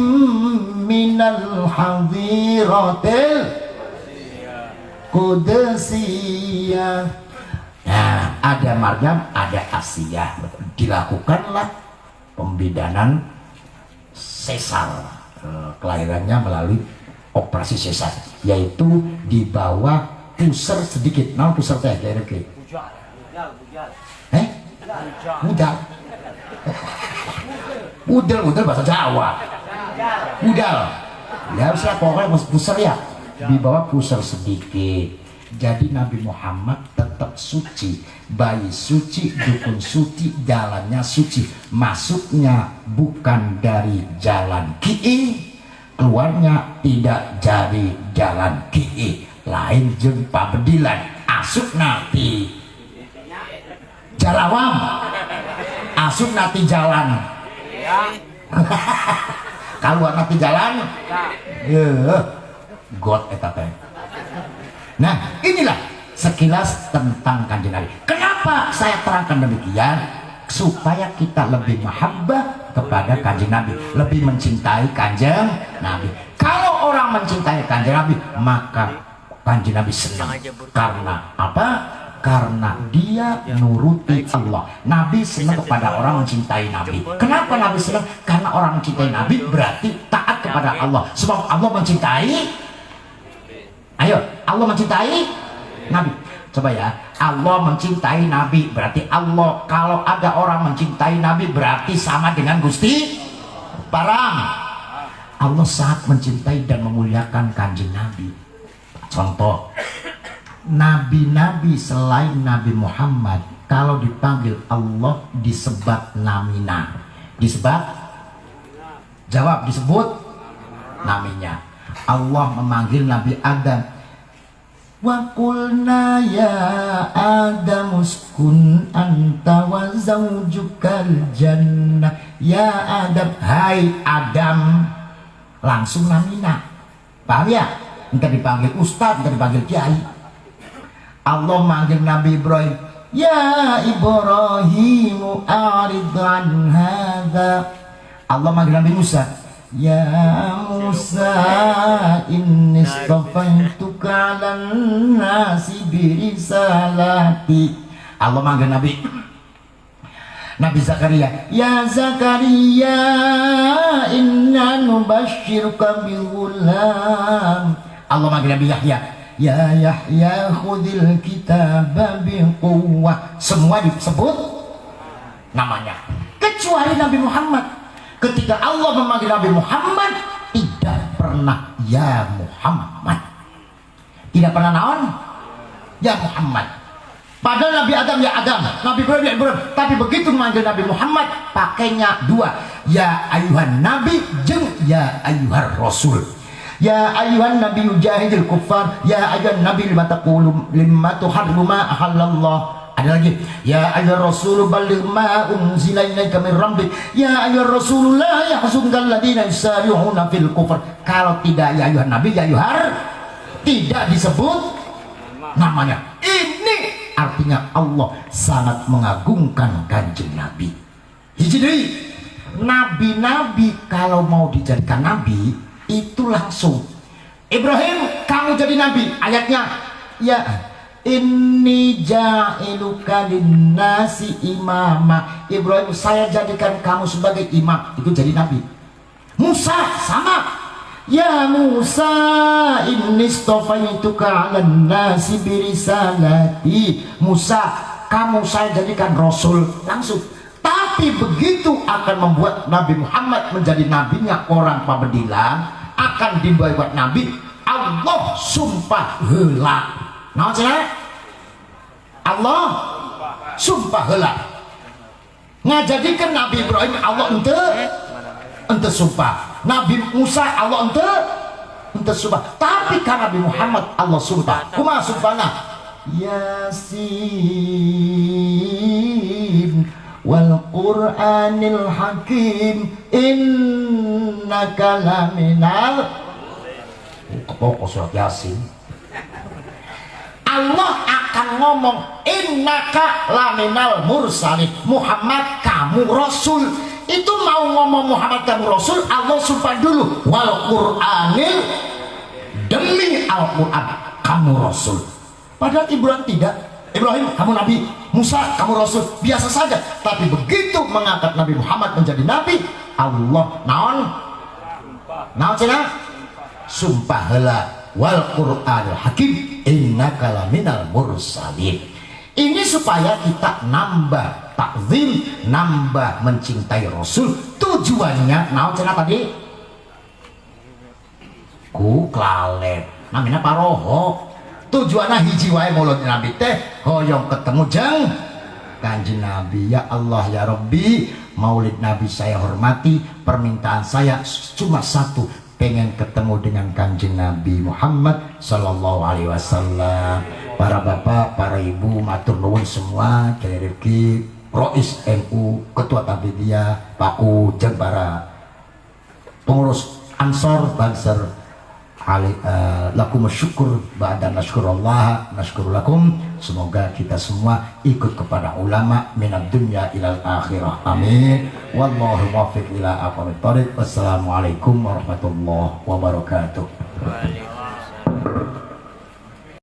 minal hadiratil Qudusiyah. Nah, ada Maryam, ada Asiyah. Dilakukanlah pembidanan sesar, kelahirannya melalui operasi sesar, yaitu di bawah pusar sedikit. Nah, pusar teh kira-kira. Budal. Udel bahasa Jawa. Udal. Ya harusnya pokoknya pusar ya. Di bawah pusar sedikit. Jadi Nabi Muhammad tetap suci, bayi suci, dukun suci, jalannya suci. Masuknya bukan dari jalan ki'i, keluarnya tidak dari jalan ki'i. Lain jeung pabedilan, asuk nanti jalawam, asuk nanti jalan. Keluar nanti jalan. God etapa. Nah, inilah sekilas tentang Kanjeng Nabi. Kenapa saya terangkan demikian? Supaya kita lebih mahabbah kepada Kanjeng Nabi, lebih mencintai Kanjeng Nabi. Kalau orang mencintai Kanjeng Nabi, maka Kanjeng Nabi senang. Karena apa? Karena dia nuruti Allah. Nabi senang kepada orang mencintai Nabi. Kenapa Nabi senang? Karena orang mencintai Nabi berarti taat kepada Allah. Sebab Allah mencintai. Ayo, Allah mencintai Nabi. Coba ya, Allah mencintai Nabi berarti Allah. Kalau ada orang mencintai Nabi berarti sama dengan Gusti Parang. Allah sangat mencintai dan memuliakan Kanjeng Nabi. Contoh, nabi-nabi selain Nabi Muhammad kalau dipanggil Allah disebat namina. Disebat? Jawab, disebut naminya. Allah memanggil Nabi Adam, wa qulna ya Adam uskun anta wa zawjukal jannah. Ya Adam, hai Adam. Langsung namina. Paham ya? Entah dipanggil ustaz, entah dipanggil kiai. Allah manggil Nabi Ibrahim, ya Ibrahim a'rid an hadza. Allah manggil Nabi Musa, ya Musa inni istafaituka 'alan nasi birisalati. Allah manggil Nabi Zakaria, ya Zakaria inna nubashshiruka bighulam. Allah manggil Nabi Yahya, ya Yahya khudil kitaba biquwwah. Semua disebut namanya kecuali Nabi Muhammad. Ketika Allah memanggil Nabi Muhammad, tidak pernah ya Muhammad, tidak pernah naon ya Muhammad. Padahal Nabi Adam ya Adam, Nabi Ibrahim ya Ibrahim. Tapi begitu memanggil Nabi Muhammad, pakainya dua, ya ayuhan Nabi jeung ya ayuhan Rasul. Ya ayuhan Nabi jahidil kuffar, ya ayuhan Nabi lima taqulu lima tuharrimu ma ahallallah. Ada lagi, ya ayyuhar rasul balligh ma unzila ilaika min rabbik, ya ayyuhar rasul la yahzunka alladziina yusari'una fil kufr. Kalau tidak ya ayyuhan nabi, ya ayyuhar, tidak disebut namanya. Ini artinya Allah sangat mengagungkan Kanjeng Nabi. Jadi nabi-nabi kalau mau dijadikan nabi itu langsung, Ibrahim kamu jadi nabi. Ayatnya, ya inni ja'iluka linnasi imama. Ibrahim, saya jadikan kamu sebagai imam. Itu jadi nabi. Musa sama, ya Musa inni istafaituka 'alan nasi birisalati. Musa, kamu saya jadikan rasul. Langsung. Tapi begitu akan membuat Nabi Muhammad menjadi nabinya orang pabedilan, akan dibuat nabi, Allah sumpah heula. Nah, Allah sumpah heula ngajadikan Nabi Ibrahim Allah ente ente sumpah. Nabi Musa Allah ente sumpah. Tapi kan Nabi Muhammad Allah sumpah. Kumaha sumpahna? Yasin wal Qur'anil Hakim innaka laminal. Pokok surat Yasin. Allah akan ngomong innaka laminal mursalin, Muhammad kamu rasul. Itu mau ngomong Muhammad kamu rasul, Allah sumpah dulu wal Qur'anil, demi Al-Quran kamu rasul. Padahal Ibrahim tidak. Ibrahim kamu nabi, Musa kamu rasul, biasa saja. Tapi begitu mengangkat Nabi Muhammad menjadi nabi, Allah naon cina sumpah heula wal Qur'anil Hakim innaka laminal mursalin. Ini supaya kita nambah takzim, nambah mencintai Rasul. Tujuannya naon cenah tadi? Ku klalet namina paroho. Tujuannya hiji wae maulid Nabi teh hoyong ketemu jeung Kanjeng Nabi. Ya Allah ya Rabbi, maulid Nabi saya hormati, permintaan saya cuma satu, pengen ketemu dengan Kanjeng Nabi Muhammad sallallahu alaihi wasallam. Para bapak, para ibu, matur nuwun semua, Kiai Rifki, Rois NU, Ketua Tabidiyah, Paku, jeung para pengurus Ansor Banser. Lakum syukur ba'da nashkurullah nashkurulakum. Semoga kita semua ikut kepada ulama minad dunya ilal akhirah, amin. Wallahu muwaffiq ila aqwamit thoriq. Wassalamualaikum warahmatullahi wabarakatuh.